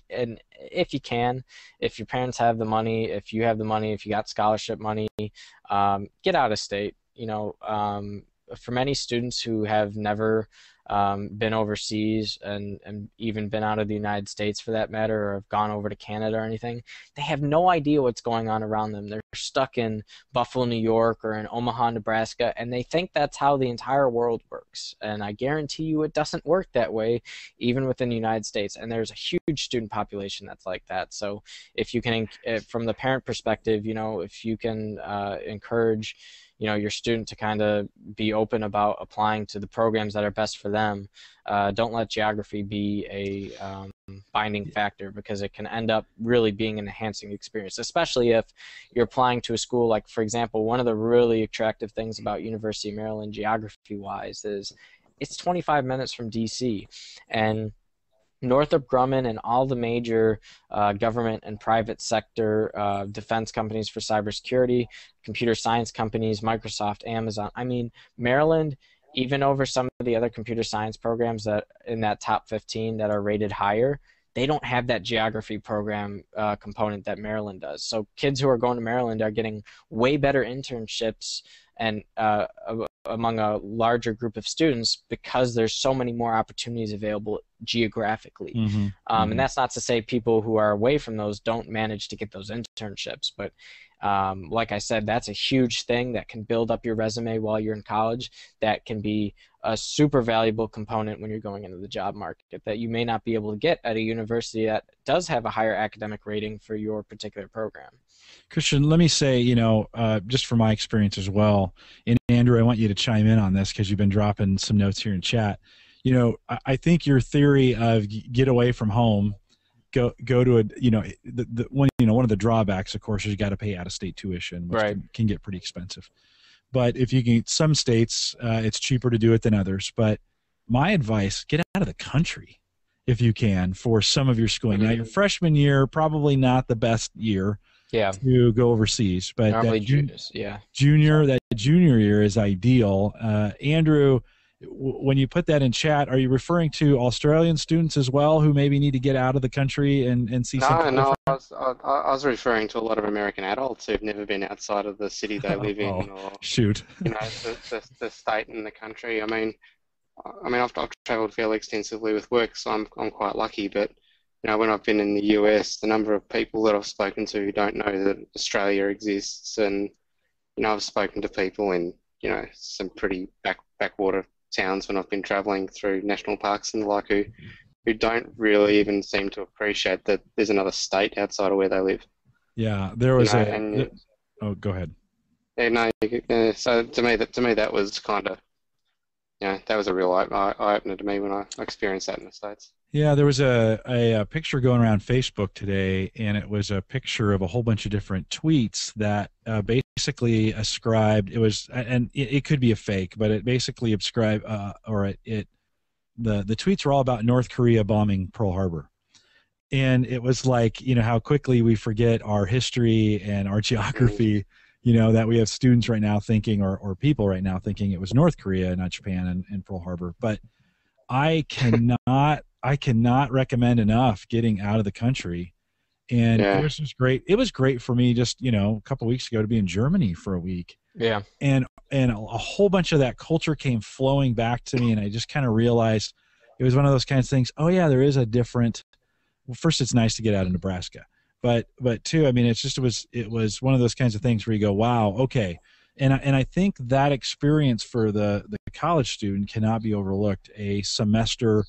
if you can, if your parents have the money, if you have the money, if you got scholarship money, get out of state. For many students who have never been overseas and even been out of the United States for that matter, or have gone over to Canada or anything, they have no idea what's going on around them. They're stuck in Buffalo, New York, or in Omaha, Nebraska, and they think that's how the entire world works. And I guarantee you it doesn't work that way, even within the United States. And there's a huge student population that's like that. So if you can, from the parent perspective, if you can encourage your student to kind of be open about applying to the programs that are best for them. Don't let geography be a binding factor, because it can end up really being an enhancing experience, especially if you're applying to a school like, for example, one of the really attractive things about University of Maryland geography-wise is it's 25 minutes from DC, and Northrop Grumman and all the major government and private sector defense companies for cybersecurity, computer science companies, Microsoft, Amazon. I mean, Maryland, even over some of the other computer science programs that in that top 15 that are rated higher, they don't have that geography program component that Maryland does. So kids who are going to Maryland are getting way better internships and among a larger group of students because there's so many more opportunities available geographically. And that's not to say people who are away from those don't manage to get those internships, but like I said, that's a huge thing that can build up your resume while you're in college. That can be a super valuable component when you're going into the job market that you may not be able to get at a university that does have a higher academic rating for your particular program. Christian, let me say, just from my experience as well, and Andrew, I want you to chime in on this because you've been dropping some notes here in chat. I think your theory of get away from home, go to a, one of the drawbacks, of course, is you got to pay out-of-state tuition, which can get pretty expensive. But if you can, some states, it's cheaper to do it than others. But my advice, get out of the country if you can for some of your schooling. Now, your freshman year, probably not the best year to go overseas. But normally that junior year is ideal. Andrew, when you put that in chat, are you referring to Australian students as well who maybe need to get out of the country and see something different? I was referring to a lot of American adults who've never been outside of the city they live in, or shoot, the state and the country. I mean, I mean, I've traveled fairly extensively with work, so I'm quite lucky. But when I've been in the US, the number of people that I've spoken to who don't know that Australia exists, and I've spoken to people in some pretty backwater towns when I've been traveling through national parks and the like, who don't really even seem to appreciate that there's another state outside of where they live. Yeah, there You was know, and oh, go ahead. no, so that was kind of that was a real eye opener to me when I experienced that in the States. Yeah, there was a picture going around Facebook today, and it was a picture of a whole bunch of different tweets that basically ascribed. It was, and it could be a fake, but it basically ascribed, the tweets were all about North Korea bombing Pearl Harbor, and it was like how quickly we forget our history and our geography. That we have students right now thinking, or people right now thinking it was North Korea, not Japan, and Pearl Harbor, but I cannot recommend enough getting out of the country. And Yeah. it was just great. It was great for me just, a couple of weeks ago to be in Germany for a week. Yeah. And a whole bunch of that culture came flowing back to me, and I just kind of realized it was one of those kinds of things. Oh yeah, there is a different. Well, first, it's nice to get out of Nebraska, but two, I mean, it was one of those kinds of things where you go, wow, okay. And I think that experience for the college student cannot be overlooked. A semester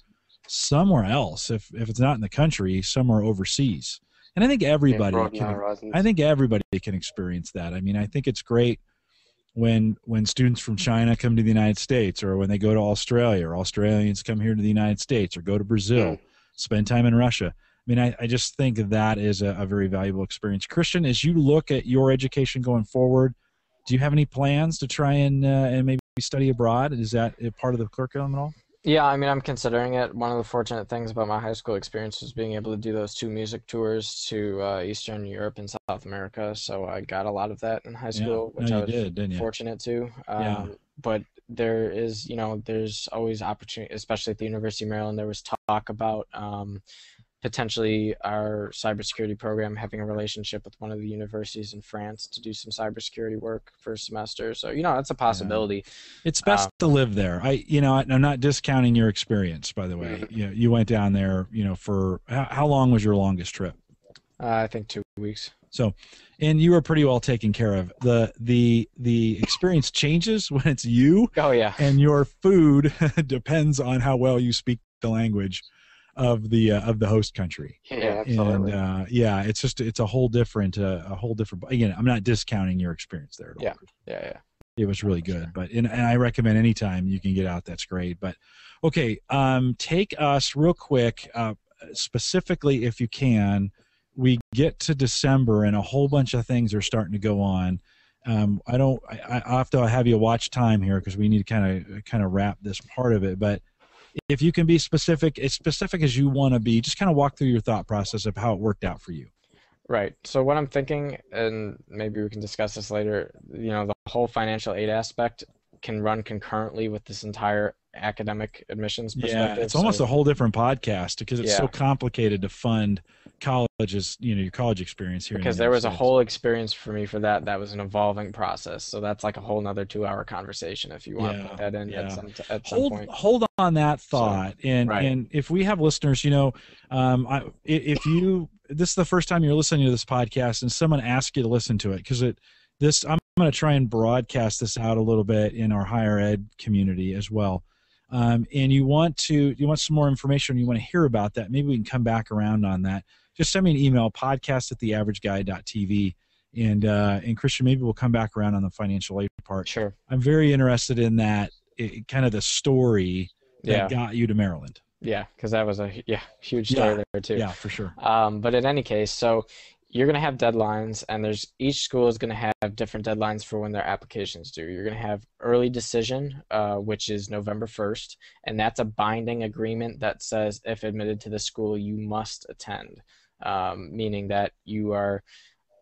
somewhere else, if it's not in the country, somewhere overseas. And I think everybody can experience that. I mean, I think it's great when students from China come to the United States, or when they go to Australia, or Australians come here to the United States, or go to Brazil, spend time in Russia. I mean, I just think that is a very valuable experience. Christian, as you look at your education going forward, do you have any plans to try and maybe study abroad? Is that a part of the curriculum at all? Yeah, I mean, I'm considering it. One of the fortunate things about my high school experience was being able to do those 2 music tours to Eastern Europe and South America. So I got a lot of that in high school, which I was fortunate to. But there is, there's always opportunity, especially at the University of Maryland. There was talk about potentially our cybersecurity program having a relationship with one of the universities in France to do some cybersecurity work for a semester. So, that's a possibility. Yeah. It's best to live there. I'm not discounting your experience, by the way. You went down there, for how long was your longest trip? I think 2 weeks. So, and you were pretty well taken care of. The experience changes when it's you. Oh yeah. And your food depends on how well you speak the language of the host country. Yeah, absolutely. And it's a whole different again, I'm not discounting your experience there at all. Yeah. It was really good, but and I recommend anytime you can get out, that's great. But okay, take us real quick, specifically if you can. We get to December and a whole bunch of things are starting to go on. I have to have you watch time here because we need to kind of wrap this part of it, but if you can be specific, as specific as you want to be, just kind of walk through your thought process of how it worked out for you. Right. So what I'm thinking, and maybe we can discuss this later, the whole financial aid aspect can run concurrently with this entire academic admissions perspective. Yeah, it's almost a whole different podcast because it's so complicated to fund colleges, your college experience here. Because there was a whole experience for me for that was an evolving process. So that's like a whole nother 2-hour conversation if you want to put that in at some point. Hold on that thought. And if we have listeners, if you this is the first time you're listening to this podcast and someone asks you to listen to it, because I'm going to try and broadcast this out a little bit in our higher ed community as well. And you want some more information, you want to hear about that, maybe we can come back around on that. Just send me an email, podcast@theaverageguy.tv, and Christian, maybe we'll come back around on the financial aid part. Sure. I'm very interested in that, kind of the story that got you to Maryland. Yeah, because that was a huge story there too. Yeah, for sure. But in any case, so you're going to have deadlines, and each school is going to have different deadlines for when their applications due. You're going to have early decision, which is November 1st, and that's a binding agreement that says if admitted to the school, you must attend, meaning that you are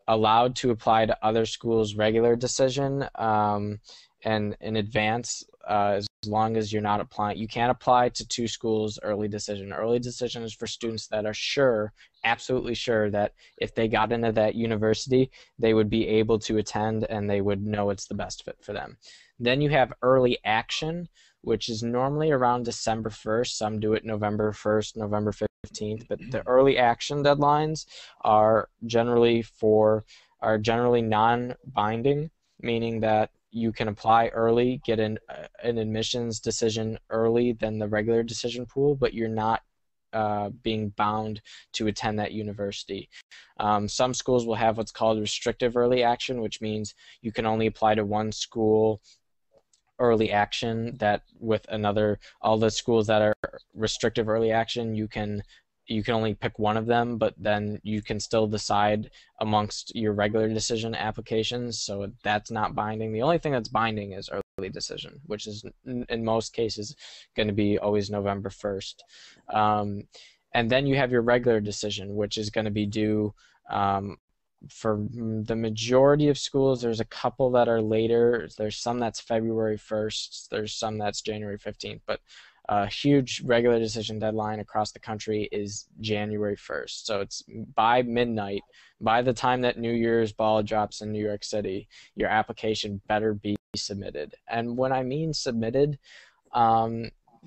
allowed to apply to other schools' regular decision and in advance, as long as you're not applying. You can't apply to 2 schools early decision. Early decision is for students that are absolutely sure that if they got into that university, they would be able to attend and they would know it's the best fit for them. Then you have early action, which is normally around December 1st. Some do it November 1st, November 15th, but the early action deadlines are generally non-binding, meaning that you can apply early, get an admissions decision early than the regular decision pool, but you're not being bound to attend that university. Some schools will have what's called restrictive early action, which means you can only apply to one school early action. That with all the schools that are restrictive early action, you can only pick one of them, but then you can still decide amongst your regular decision applications. So that's not binding. The only thing that's binding is early decision, which is in most cases going to be always November 1st. And then you have your regular decision, which is going to be due for the majority of schools. There's a couple that are later. There's some that's February 1st. There's some that's January 15th. But a huge regular decision deadline across the country is January 1st. So it's by midnight. By the time that New Year's ball drops in New York City, your application better be submitted. And when I mean submitted,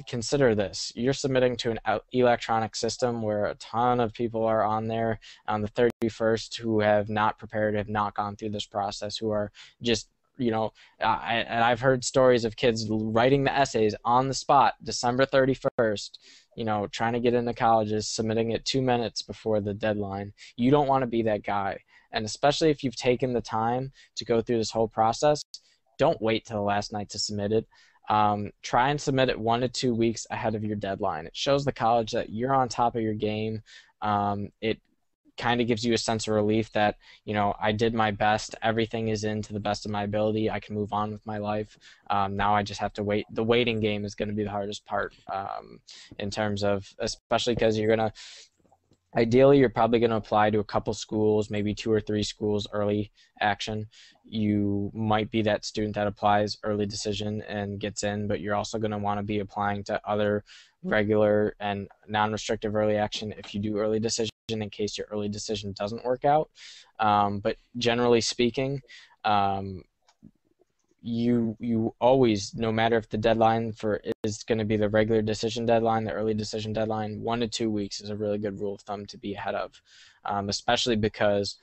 consider this. You're submitting to an electronic system where a ton of people are on there on the 31st who have not prepared, have not gone through this process, who are just, and I've heard stories of kids writing the essays on the spot, December 31st, trying to get into colleges, submitting it 2 minutes before the deadline. You don't want to be that guy. And especially if you've taken the time to go through this whole process, don't wait till the last night to submit it. Try and submit it 1 to 2 weeks ahead of your deadline. It shows the college that you're on top of your game. It kind of gives you a sense of relief that, I did my best. Everything is in to the best of my ability. I can move on with my life. Now I just have to wait. The waiting game is going to be the hardest part in terms of, especially because ideally, you're probably going to apply to a couple schools, maybe 2 or 3 schools early action. You might be that student that applies early decision and gets in, but you're also going to want to be applying to other regular and non-restrictive early action if you do early decision in case your early decision doesn't work out. But generally speaking, you always, no matter if the deadline is going to be the regular decision deadline, the early decision deadline, 1 to 2 weeks is a really good rule of thumb to be ahead of, especially because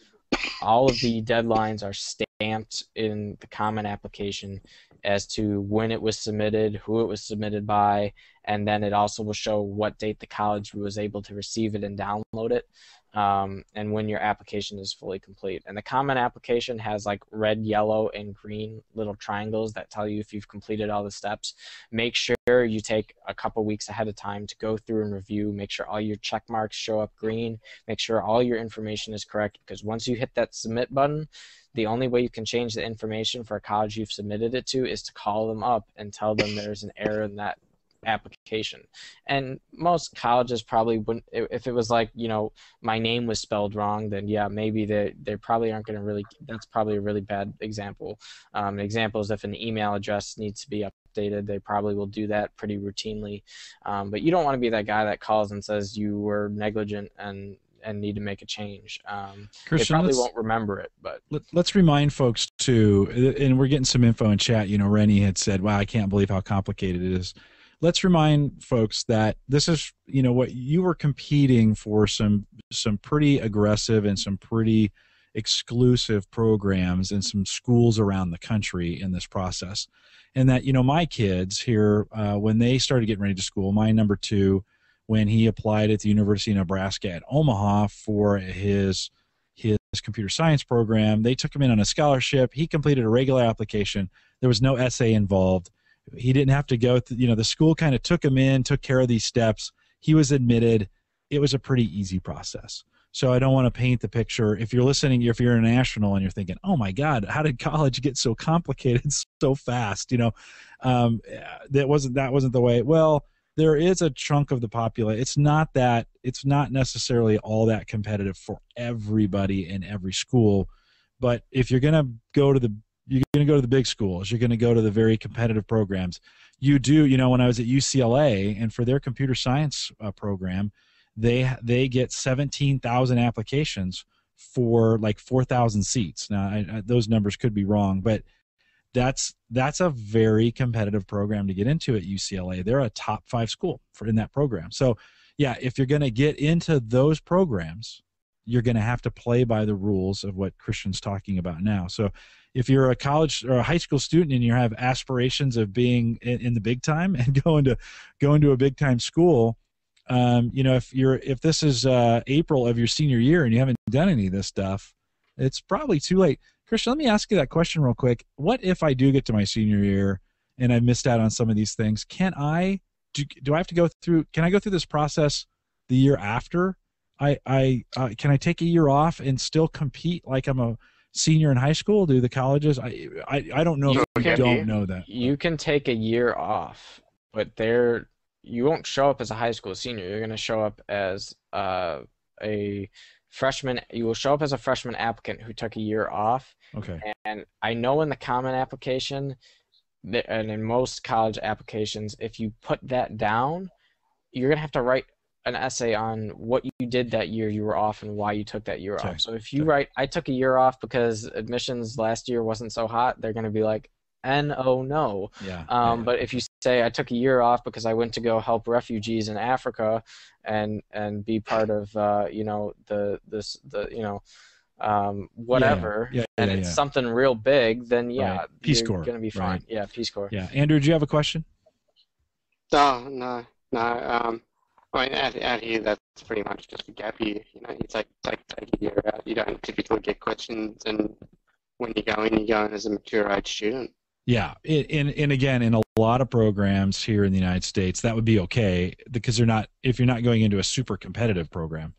all of the deadlines are stamped in the common application as to when it was submitted, who it was submitted by, and then it also will show what date the college was able to receive it and download it. And when your application is fully complete. And the common application has like red, yellow, and green little triangles that tell you if you've completed all the steps. Make sure you take a couple weeks ahead of time to go through and review. Make sure all your check marks show up green. Make sure all your information is correct, because once you hit that submit button, the only way you can change the information for a college you've submitted it to is to call them up and tell them there's an error in that application. And most colleges probably wouldn't, if it was like, my name was spelled wrong, then yeah, maybe they probably aren't going to really, that's probably a really bad example. An example is if an email address needs to be updated, they probably will do that pretty routinely. But you don't want to be that guy that calls and says you were negligent and need to make a change. Christian, they probably won't remember it, but let's remind folks too, and we're getting some info in chat. Rennie had said, wow, I can't believe how complicated it is. Let's remind folks that this is, what you were competing for some pretty aggressive and some pretty exclusive programs and some schools around the country in this process. And that, my kids here, when they started getting ready to school, my number 2, when he applied at the University of Nebraska at Omaha for his computer science program, they took him in on a scholarship. He completed a regular application. There was no essay involved. He didn't have to go through, the school kind of took him in, took care of these steps. He was admitted. It was a pretty easy process. So I don't want to paint the picture. If you're listening, if you're international and you're thinking, oh my God, how did college get so complicated so fast? That wasn't the way. Well, there is a chunk of the population. It's not necessarily all that competitive for everybody in every school. But if you're going to go to the big schools, you're going to go to the very competitive programs. You do, when I was at UCLA, and for their computer science program, they get 17,000 applications for like 4,000 seats. Now, those numbers could be wrong, but that's a very competitive program to get into at UCLA. They're a top 5 school in that program. So yeah, if you're going to get into those programs, you're going to have to play by the rules of what Christian's talking about now. So if you're a college or a high school student and you have aspirations of being in the big time and going to a big time school, if this is April of your senior year and you haven't done any of this stuff, it's probably too late. Christian, let me ask you that question real quick. What if I do get to my senior year and I missed out on some of these things? Do I have to go through? Can I go through this process the year after? Can I take a year off and still compete like I'm a senior in high school? Do the colleges? I don't know. Don't know that. You can take a year off, but you won't show up as a high school senior. You're going to show up as a freshman. You will show up as a freshman applicant who took a year off. Okay. And I know in the common application, and in most college applications, if you put that down, you're going to have to write an essay on what you did that year you were off and why you took that year off. So if you write, I took a year off because admissions last year wasn't so hot, they're going to be like, oh no. Yeah. But if you say I took a year off because I went to go help refugees in Africa and be part of whatever, and it's something real big, then Peace Corps. You're going to be fine. Right. Yeah, Peace Corps. Yeah. Andrew, do you have a question? No. I mean, out here, that's pretty much just a gap year. You take a year out. You don't typically get questions, and when you go in as a mature age student. Yeah, and again, in a lot of programs here in the United States, that would be okay because if you're not going into a super competitive program,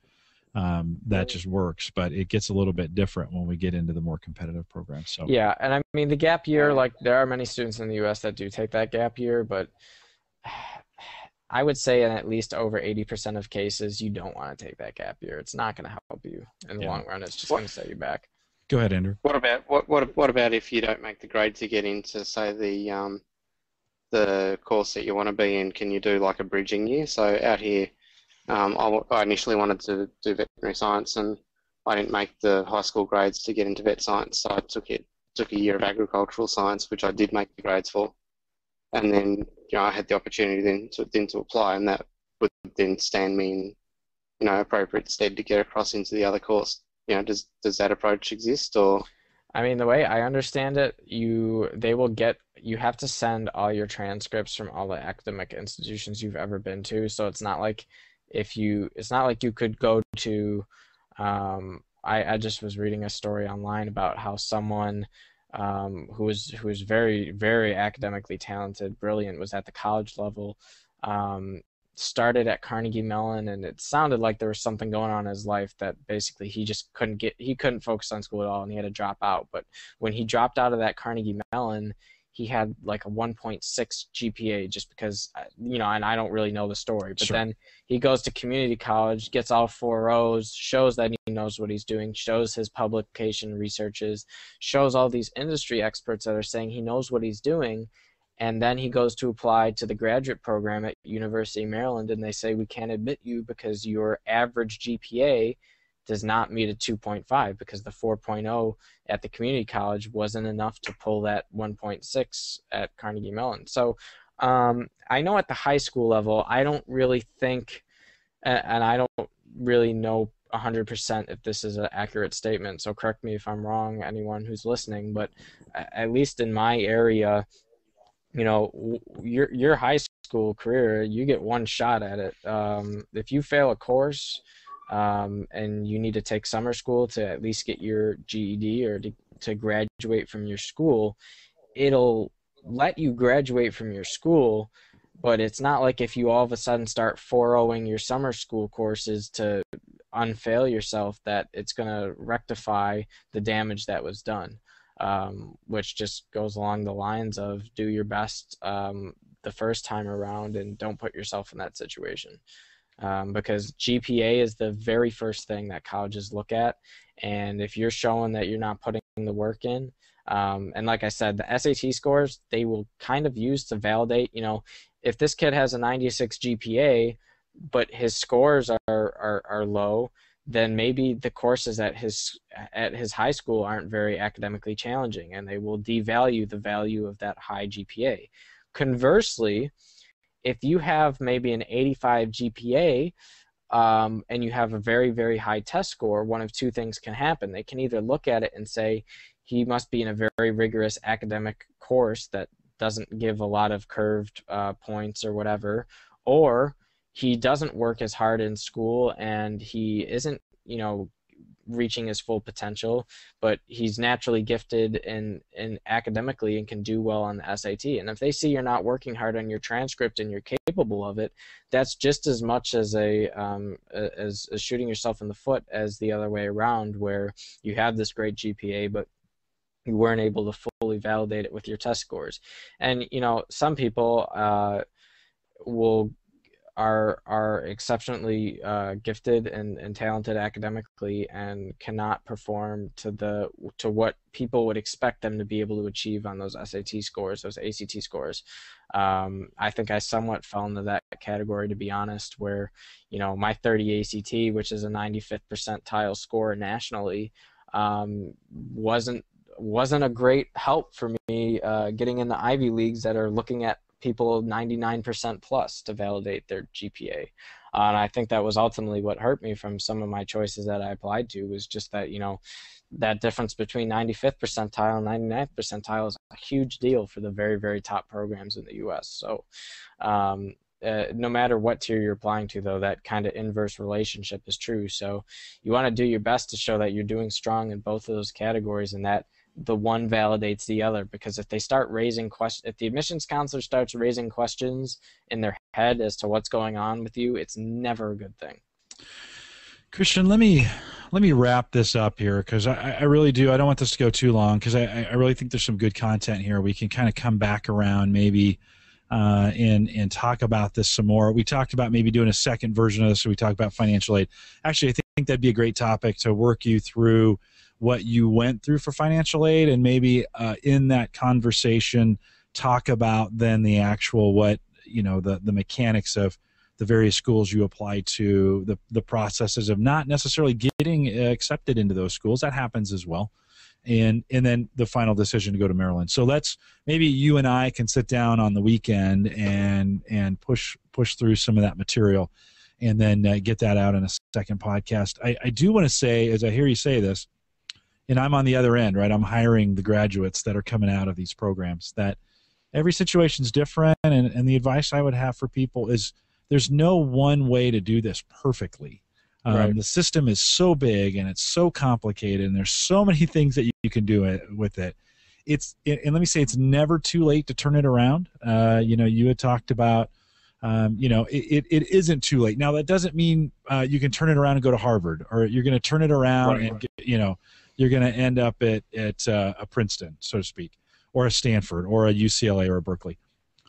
that just works. But it gets a little bit different when we get into the more competitive programs. So yeah, and I mean the gap year, like there are many students in the U.S. that do take that gap year, but I would say in at least over 80% of cases, you don't want to take that gap year. It's not going to help you in the long run. It's just going to set you back. Go ahead, Andrew. What about if you don't make the grade to get into, say, the course that you want to be in? Can you do like a bridging year? So out here, I initially wanted to do veterinary science, and I didn't make the high school grades to get into vet science. So I took a year of agricultural science, which I did make the grades for, and then I had the opportunity then to apply, and that would then stand me in appropriate stead to get across into the other course. Does that approach exist? Or I mean, the way I understand it, you have to send all your transcripts from all the academic institutions you've ever been to. So it's not like you could go to I just was reading a story online about how someone who was very, very academically talented, brilliant, was at the college level, started at Carnegie Mellon, and it sounded like there was something going on in his life that basically he couldn't focus on school at all, and he had to drop out. But when he dropped out of that Carnegie Mellon, he had like a 1.6 GPA just because, and I don't really know the story, but then he goes to community college, gets all 4.0s, shows that he knows what he's doing, shows his publication researches, shows all these industry experts that are saying he knows what he's doing. And then he goes to apply to the graduate program at University of Maryland, and they say, we can't admit you because your average GPA does not meet a 2.5 because the 4.0 at the community college wasn't enough to pull that 1.6 at Carnegie Mellon. So I know at the high school level, I don't really think, and I don't really know 100% if this is an accurate statement, so correct me if I'm wrong, anyone who's listening, but at least in my area, your high school career, you get one shot at it. If you fail a course and you need to take summer school to at least get your GED or to graduate from your school, it'll let you graduate from your school, but it's not like if you all of a sudden start 4.0ing your summer school courses to unfail yourself that it's going to rectify the damage that was done. Which just goes along the lines of do your best the first time around and don't put yourself in that situation. Because GPA is the very first thing that colleges look at. And if you're showing that you're not putting the work in, and like I said, the SAT scores, they will kind of use to validate, if this kid has a 96 GPA, but his scores are low, then maybe the courses at his high school aren't very academically challenging, and they will devalue the value of that high GPA. Conversely, if you have maybe an 85 GPA, and you have a very, very high test score, one of two things can happen. They can either look at it and say, he must be in a very rigorous academic course that doesn't give a lot of curved points or whatever, or he doesn't work as hard in school and he isn't, reaching his full potential, but he's naturally gifted in academically and can do well on the SAT. And if they see you're not working hard on your transcript and you're capable of it, that's just as much as as shooting yourself in the foot as the other way around, where you have this great GPA, but you weren't able to fully validate it with your test scores. And some people are exceptionally gifted and talented academically and cannot perform to what people would expect them to be able to achieve on those SAT scores, those ACT scores. I think I somewhat fell into that category, to be honest, where my 30 ACT, which is a 95th percentile score nationally, wasn't a great help for me getting in the Ivy Leagues that are looking at people 99% plus to validate their GPA. And I think that was ultimately what hurt me from some of my choices that I applied to, was just that, that difference between 95th percentile and 99th percentile is a huge deal for the very, very top programs in the U.S. So no matter what tier you're applying to, though, that kind of inverse relationship is true. So you want to do your best to show that you're doing strong in both of those categories, and that the one validates the other. Because if they start raising questions, if the admissions counselor starts raising questions in their head as to what's going on with you, it's never a good thing. Christian, let me wrap this up here, because I really do. I don't want this to go too long, because I really think there's some good content here. We can kind of come back around maybe and talk about this some more. We talked about maybe doing a second version of this, so we talked about financial aid. Actually, I think that'd be a great topic to work you through what you went through for financial aid, and maybe in that conversation talk about then the actual the mechanics of the various schools you apply to, the processes of not necessarily getting accepted into those schools. That happens as well. And then the final decision to go to Maryland. So maybe you and I can sit down on the weekend and push through some of that material, and then get that out in a second podcast. I do want to say, as I hear you say this, and I'm on the other end, right? I'm hiring the graduates that are coming out of these programs, that every situation is different, and the advice I would have for people is there's no one way to do this perfectly. Right. The system is so big and it's so complicated, and there's so many things that you can do with it. And let me say, it's never too late to turn it around. You had talked about, it isn't too late. Now, that doesn't mean you can turn it around and go to Harvard, or you're going to turn it around and you're going to end up at a Princeton, so to speak, or a Stanford, or a UCLA, or a Berkeley.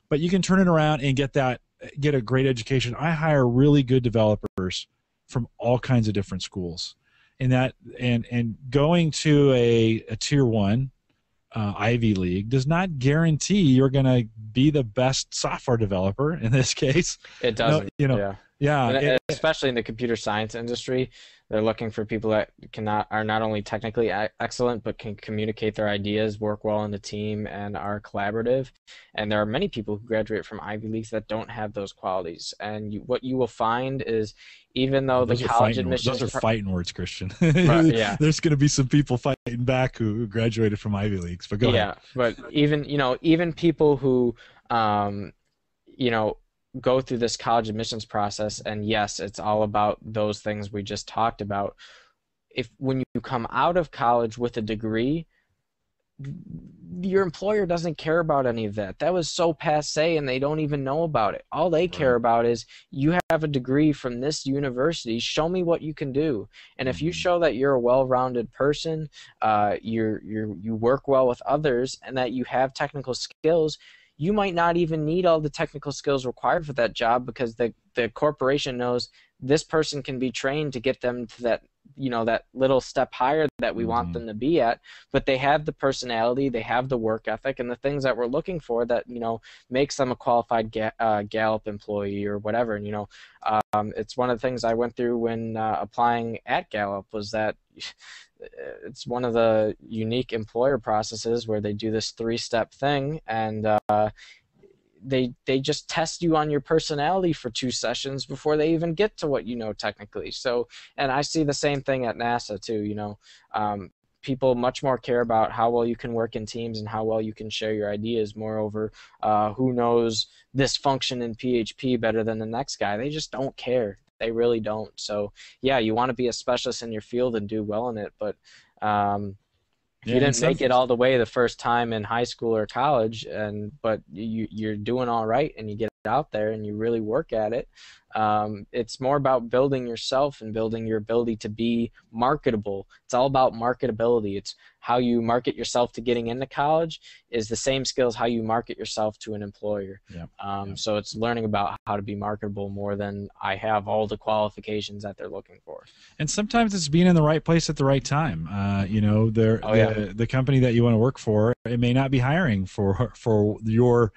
But you can turn it around and get a great education. I hire really good developers from all kinds of different schools, and going to a tier one Ivy League does not guarantee you're going to be the best software developer in this case. It doesn't. Yeah. Especially in the computer science industry, they're looking for people that are not only technically excellent, but can communicate their ideas, work well in the team, and are collaborative. And there are many people who graduate from Ivy Leagues that don't have those qualities. And what you will find is, even though the college admissions... Those are fighting words, Christian. Right, yeah. There's going to be some people fighting back who graduated from Ivy Leagues, but go ahead. Yeah, but even people who, go through this college admissions process, and yes, it's all about those things we just talked about. When you come out of college with a degree, your employer doesn't care about any of that. That was so passé, and they don't even know about it. All they care about is, you have a degree from this university, show me what you can do. And if you show that you're a well-rounded person, you work well with others, and that you have technical skills, you might not even need all the technical skills required for that job, because the corporation knows this person can be trained to get them to that, that little step higher that we want them to be at, but they have the personality, they have the work ethic, and the things that we're looking for that, makes them a qualified Gallup employee or whatever. And, it's one of the things I went through when applying at Gallup was that it's one of the unique employer processes where they do this 3-step thing, and they just test you on your personality for 2 sessions before they even get to what you know technically. So, and I see the same thing at NASA too. People much more care about how well you can work in teams and how well you can share your ideas. Moreover, who knows this function in PHP better than the next guy? They just don't care. They really don't. So, yeah, you want to be a specialist in your field and do well in it, but if you didn't make it all the way the first time in high school or college, but you're doing all right and you get out there and you really work at it, it's more about building yourself and building your ability to be marketable. It's all about marketability. It's how you market yourself to getting into college is the same skill as how you market yourself to an employer. So it's learning about how to be marketable more than I have all the qualifications that they're looking for. And sometimes it's being in the right place at the right time. The company that you want to work for, it may not be hiring for your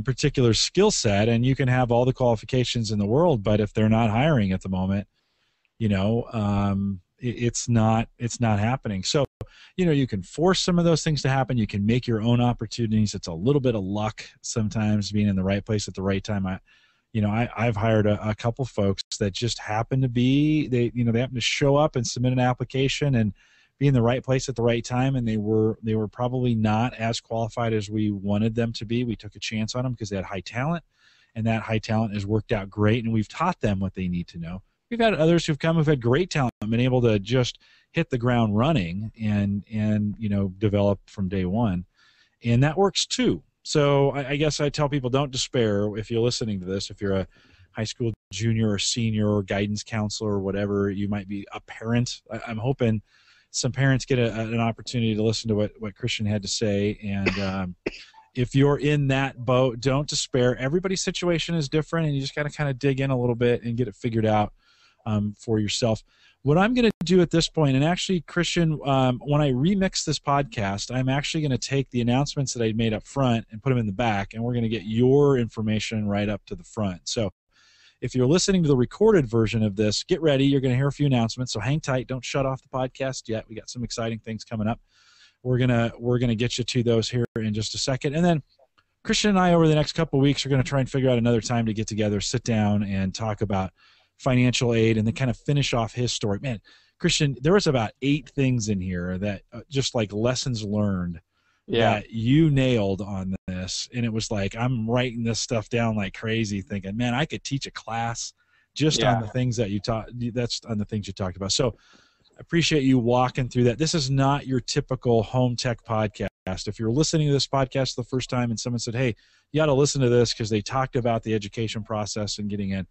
particular skill set, and you can have all the qualifications in the world, but if they're not hiring at the moment, it's not happening. So, you can force some of those things to happen. You can make your own opportunities. It's a little bit of luck sometimes, being in the right place at the right time. I've hired a couple folks that just happen to be, they happen to show up and submit an application and be in the right place at the right time, and they were probably not as qualified as we wanted them to be. We took a chance on them because they had high talent, and that high talent has worked out great, and we've taught them what they need to know. We've had others who've come who've had great talent and been able to just hit the ground running and develop from day one, and that works too. So I guess I tell people, don't despair if you're listening to this. If you're a high school junior or senior or guidance counselor or whatever, you might be a parent. I'm hoping some parents get an opportunity to listen to what Christian had to say. And if you're in that boat, don't despair. Everybody's situation is different, and you just got to kind of dig in a little bit and get it figured out for yourself. What I'm going to do at this point, and actually, Christian, when I remix this podcast, I'm actually going to take the announcements that I made up front and put them in the back, and we're going to get your information right up to the front. So if you're listening to the recorded version of this, get ready. You're going to hear a few announcements, so hang tight. Don't shut off the podcast yet. We got some exciting things coming up. We're gonna get you to those here in just a second, and then Christian and I, over the next couple of weeks, are going to try and figure out another time to get together, sit down, and talk about financial aid, and then kind of finish off his story. Man, Christian, there was about 8 things in here that just like lessons learned that you nailed on this, and it was like I'm writing this stuff down like crazy, thinking, man, I could teach a class just on the things that you taught. That's on the things you talked about. So I appreciate you walking through that. This is not your typical home tech podcast. If you're listening to this podcast the first time and someone said, hey, you got to listen to this because they talked about the education process and getting in,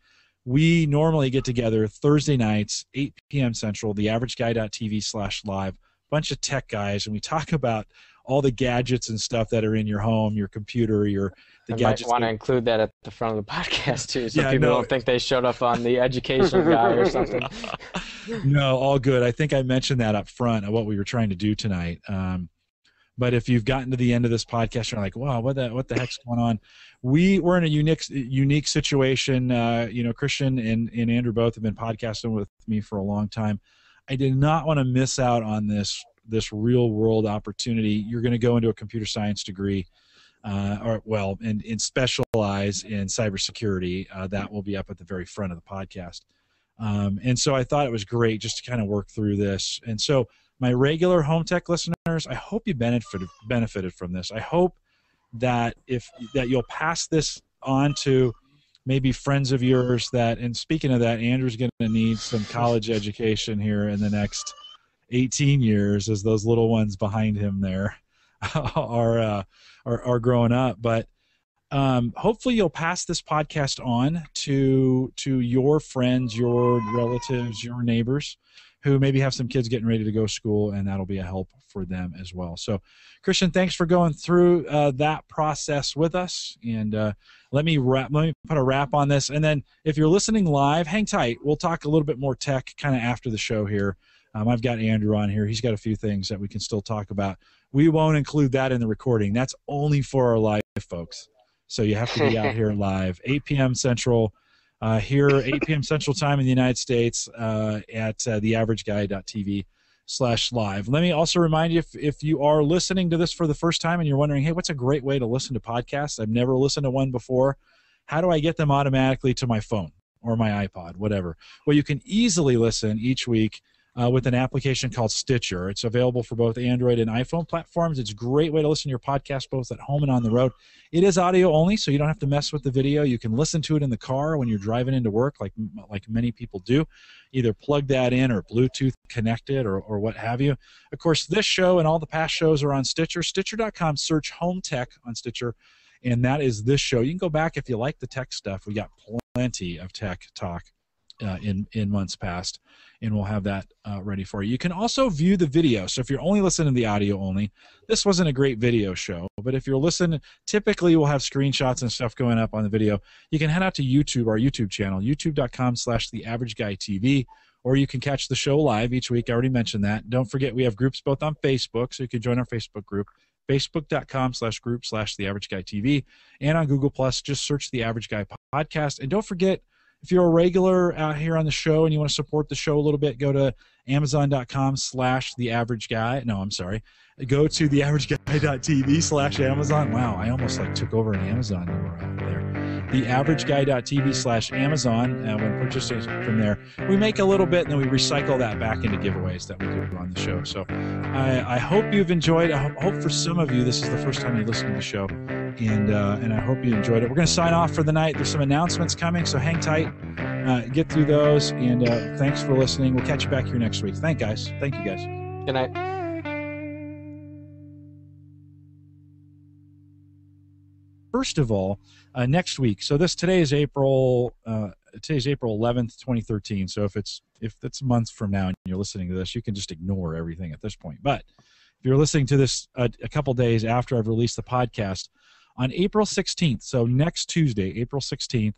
we normally get together Thursday nights, 8 p.m. Central, theaverageguy.tv/live, bunch of tech guys, and we talk about all the gadgets and stuff that are in your home, your computer, the gadgets. Might want to include that at the front of the podcast too, so people don't think they showed up on the education guy or something. No, all good. I think I mentioned that up front of what we were trying to do tonight. But if you've gotten to the end of this podcast, you're like, wow, what the heck's going on? We're in a unique situation. Christian and Andrew both have been podcasting with me for a long time. I did not want to miss out on this real world opportunity. You're going to go into a computer science degree, and specialize in cybersecurity. That will be up at the very front of the podcast. And so I thought it was great just to kind of work through this. And so my regular home tech listeners, I hope you benefited from this. I hope that you'll pass this on to maybe friends of yours and speaking of that, Andrew's going to need some college education here in the next 18 years as those little ones behind him there are growing up. But hopefully you'll pass this podcast on to your friends, your relatives, your neighbors who maybe have some kids getting ready to go to school, and that'll be a help for them as well. So, Christian, thanks for going through that process with us. And let me put a wrap on this. And then if you're listening live, hang tight. We'll talk a little bit more tech kind of after the show here. I've got Andrew on here. He's got a few things that we can still talk about. We won't include that in the recording. That's only for our live folks. So you have to be out here live, 8 p.m. Central. Here, 8 p.m. Central Time in the United States at theaverageguy.tv/live. Let me also remind you, if you are listening to this for the first time and you're wondering, hey, what's a great way to listen to podcasts? I've never listened to one before. How do I get them automatically to my phone or my iPod, whatever? Well, you can easily listen each week with an application called Stitcher. It's available for both Android and iPhone platforms. It's a great way to listen to your podcast both at home and on the road. It is audio only, so you don't have to mess with the video. You can listen to it in the car when you're driving into work, like many people do. Either plug that in or Bluetooth connected or what have you. Of course, this show and all the past shows are on Stitcher. Stitcher.com, search Home Tech on Stitcher, and that is this show. You can go back if you like the tech stuff. We got plenty of tech talk in months past, and we'll have that ready for you. You can also view the video. So if you're only listening to the audio only, this wasn't a great video show, but if you're listening, typically we'll have screenshots and stuff going up on the video. You can head out to YouTube, our YouTube channel, youtube.com/theaverageguy.tv, or you can catch the show live each week. I already mentioned that. Don't forget we have groups both on Facebook, so you can join our Facebook group, facebook.com/group/theaverageguy.tv, and on Google+, just search The Average Guy Podcast. And don't forget, if you're a regular out here on the show and you want to support the show a little bit, go to amazon.com/theaverageguy. No, I'm sorry. Go to theaverageguy.tv/Amazon. Wow, I almost took over an Amazon URL there. Theaverageguy.tv/Amazon. When purchasing from there, we make a little bit and then we recycle that back into giveaways that we do on the show. So I hope you've enjoyed. I hope for some of you this is the first time you listen to the show, and I hope you enjoyed it. We're going to sign off for the night. There's some announcements coming, so hang tight. Get through those, and thanks for listening. We'll catch you back here next week. Thank you guys. Good night. First of all, next week. So today is April 11th, 2013. So if it's months from now and you're listening to this, you can just ignore everything at this point. But if you're listening to this a couple days after I've released the podcast, on April 16th, so next Tuesday, April 16th,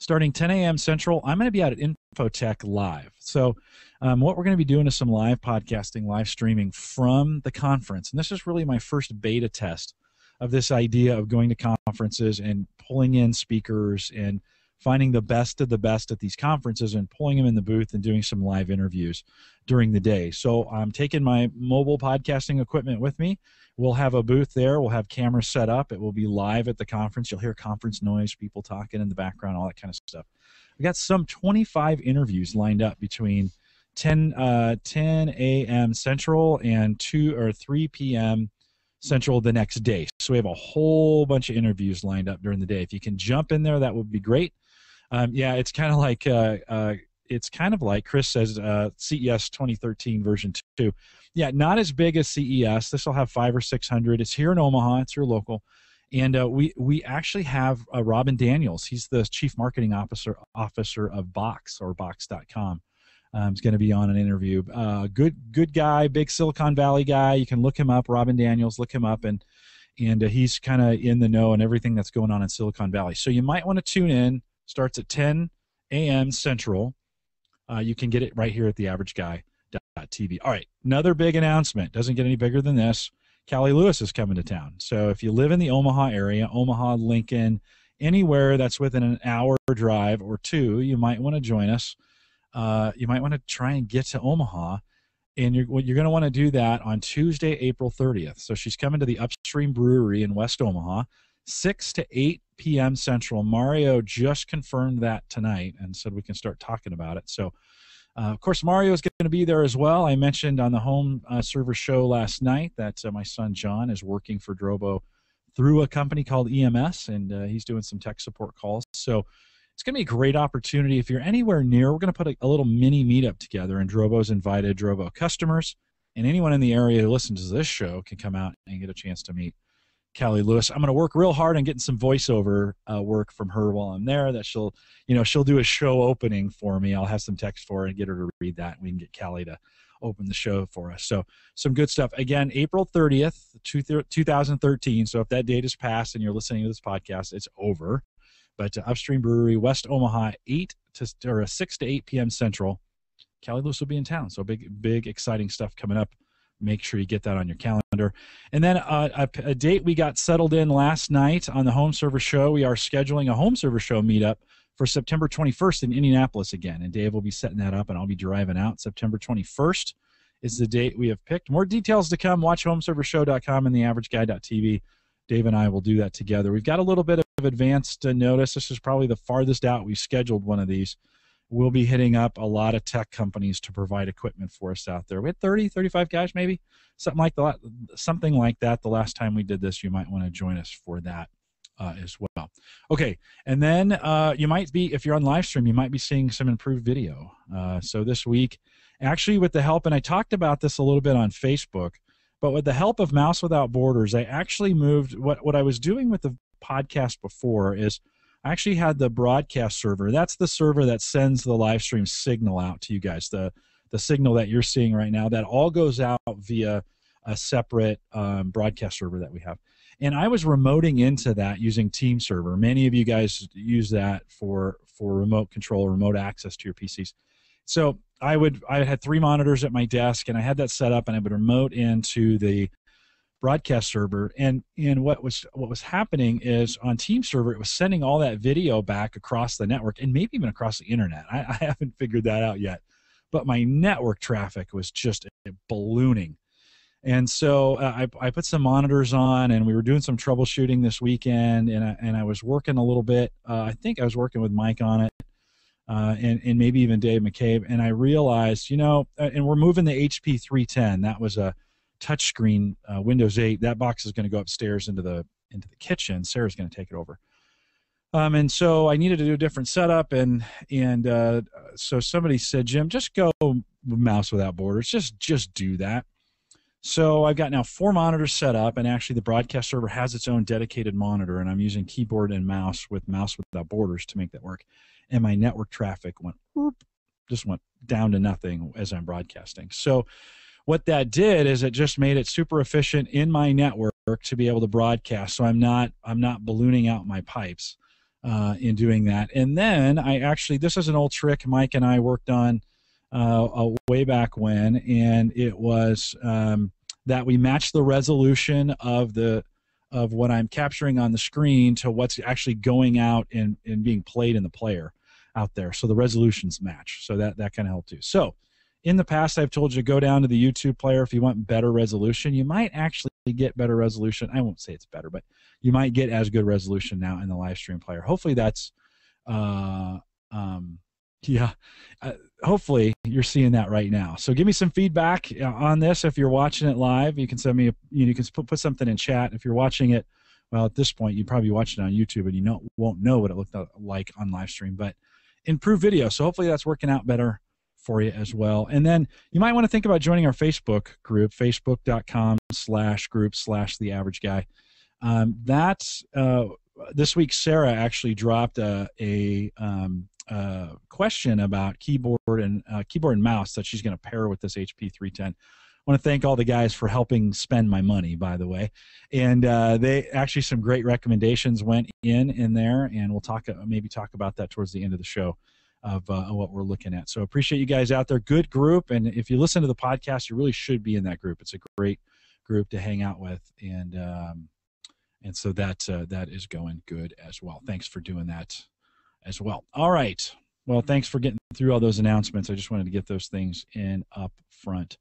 starting 10 a.m. Central, I'm going to be out at Infotech Live. So what we're going to be doing is some live podcasting, live streaming from the conference. And this is really my first beta test of this idea of going to conferences and pulling in speakers and finding the best of the best at these conferences and pulling them in the booth and doing some live interviews during the day. So I'm taking my mobile podcasting equipment with me. We'll have a booth there. We'll have cameras set up. It will be live at the conference. You'll hear conference noise, people talking in the background, all that kind of stuff. We got some 25 interviews lined up between 10 a.m. Central and 2 or 3 p.m. Central the next day. So we have a whole bunch of interviews lined up during the day. If you can jump in there, that would be great. Yeah, it's kind of like Chris says, CES 2013 version 2. Yeah, not as big as CES. This will have 500 or 600. It's here in Omaha. It's your local. And we actually have Robin Daniels. He's the Chief Marketing Officer of Box or Box.com. He's going to be on an interview. Good guy, big Silicon Valley guy. You can look him up, Robin Daniels. Look him up, and he's kind of in the know and everything that's going on in Silicon Valley. So you might want to tune in. Starts at 10 a.m. Central. You can get it right here at theaverageguy.tv. All right, another big announcement. Doesn't get any bigger than this. Callie Lewis is coming to town. So if you live in the Omaha area, Omaha, Lincoln, anywhere that's within an hour drive or two, you might want to join us. You might want to try and get to Omaha, and you're going to want to do that on Tuesday, April 30th. So she's coming to the Upstream Brewery in West Omaha, 6 to 8 p.m. Central. Mario just confirmed that tonight and said we can start talking about it. So, of course, Mario is going to be there as well. I mentioned on the home server show last night that my son John is working for Drobo through a company called EMS, and he's doing some tech support calls. So it's going to be a great opportunity. If you're anywhere near, we're going to put a little mini meetup together, and Drobo's invited Drobo customers, and anyone in the area who listens to this show can come out and get a chance to meet Callie Lewis. I'm going to work real hard on getting some voiceover work from her while I'm there. That she'll do a show opening for me. I'll have some text for her and get her to read that. And we can get Callie to open the show for us. So some good stuff. Again, April 30th, 2013. So if that date has passed and you're listening to this podcast, it's over. But Upstream Brewery, West Omaha, 6 to 8 p.m. Central. Callie Lewis will be in town. So big, exciting stuff coming up. Make sure you get that on your calendar. And then a date we got settled in last night on the Home Server Show. We are scheduling a Home Server Show meetup for September 21st in Indianapolis again. And Dave will be setting that up, and I'll be driving out. September 21st is the date we have picked. More details to come. Watch homeservershow.com and theaverageguy.tv. Dave and I will do that together. We've got a little bit of advanced notice. This is probably the farthest out we've scheduled one of these. We'll be hitting up a lot of tech companies to provide equipment for us out there. We had 30, 35 guys maybe, something like that. The last time we did this, you might want to join us for that as well. Okay, and then you might be, if you're on live stream, you might be seeing some improved video. So this week, actually with the help, and I talked about this a little bit on Facebook, but with the help of Mouse Without Borders, I actually moved, what I was doing with the podcast before is I actually had the broadcast server. That's the server that sends the live stream signal out to you guys, the signal that you're seeing right now. That all goes out via a separate broadcast server that we have. And I was remoting into that using Team Server. Many of you guys use that for remote control, remote access to your PCs. So I had 3 monitors at my desk, and I had that set up, and I would remote into the broadcast server, and what was happening is on Team Server, it was sending all that video back across the network and maybe even across the internet. I haven't figured that out yet, but my network traffic was just ballooning. And so I put some monitors on, and we were doing some troubleshooting this weekend, and I was working a little bit. I think I was working with Mike on it, and maybe even Dave McCabe, and I realized, and we're moving the HP 310. That was a touchscreen Windows 8. That box is going to go upstairs into the kitchen. Sarah's going to take it over. And so I needed to do a different setup, and so somebody said, Jim, just go Mouse Without Borders. Just do that. So I've got now 4 monitors set up, and actually the broadcast server has its own dedicated monitor, and I'm using keyboard and mouse with Mouse Without Borders to make that work. And my network traffic went down to nothing as I'm broadcasting. So what that did is it just made it super efficient in my network to be able to broadcast. So I'm not ballooning out my pipes in doing that. And then this is an old trick Mike and I worked on way back when, and it was that we match the resolution of what I'm capturing on the screen to what's actually going out and being played in the player out there. So the resolutions match. So that kind of helped too. So in the past, I've told you to go down to the YouTube player if you want better resolution. You might actually get better resolution. I won't say it's better, but you might get as good resolution now in the live stream player. Hopefully that's, hopefully you're seeing that right now. So give me some feedback on this. If you're watching it live, you can send me, you can put something in chat. If you're watching it, well, at this point, you'd probably be watching it on YouTube and you won't know what it looked like on live stream, but improved video. So hopefully that's working out better for you as well. And then you might want to think about joining our Facebook group, facebook.com/group/theaverageguy. This week, Sarah actually dropped a question about keyboard and mouse that she's going to pair with this HP 310. I want to thank all the guys for helping spend my money, by the way. And they actually, some great recommendations went in there, and we'll maybe talk about that towards the end of the show of what we're looking at. So appreciate you guys out there. Good group, and if you listen to the podcast, you really should be in that group. It's a great group to hang out with, and so that is going good as well. Thanks for doing that as well. All right. Well, thanks for getting through all those announcements. I just wanted to get those things in up front.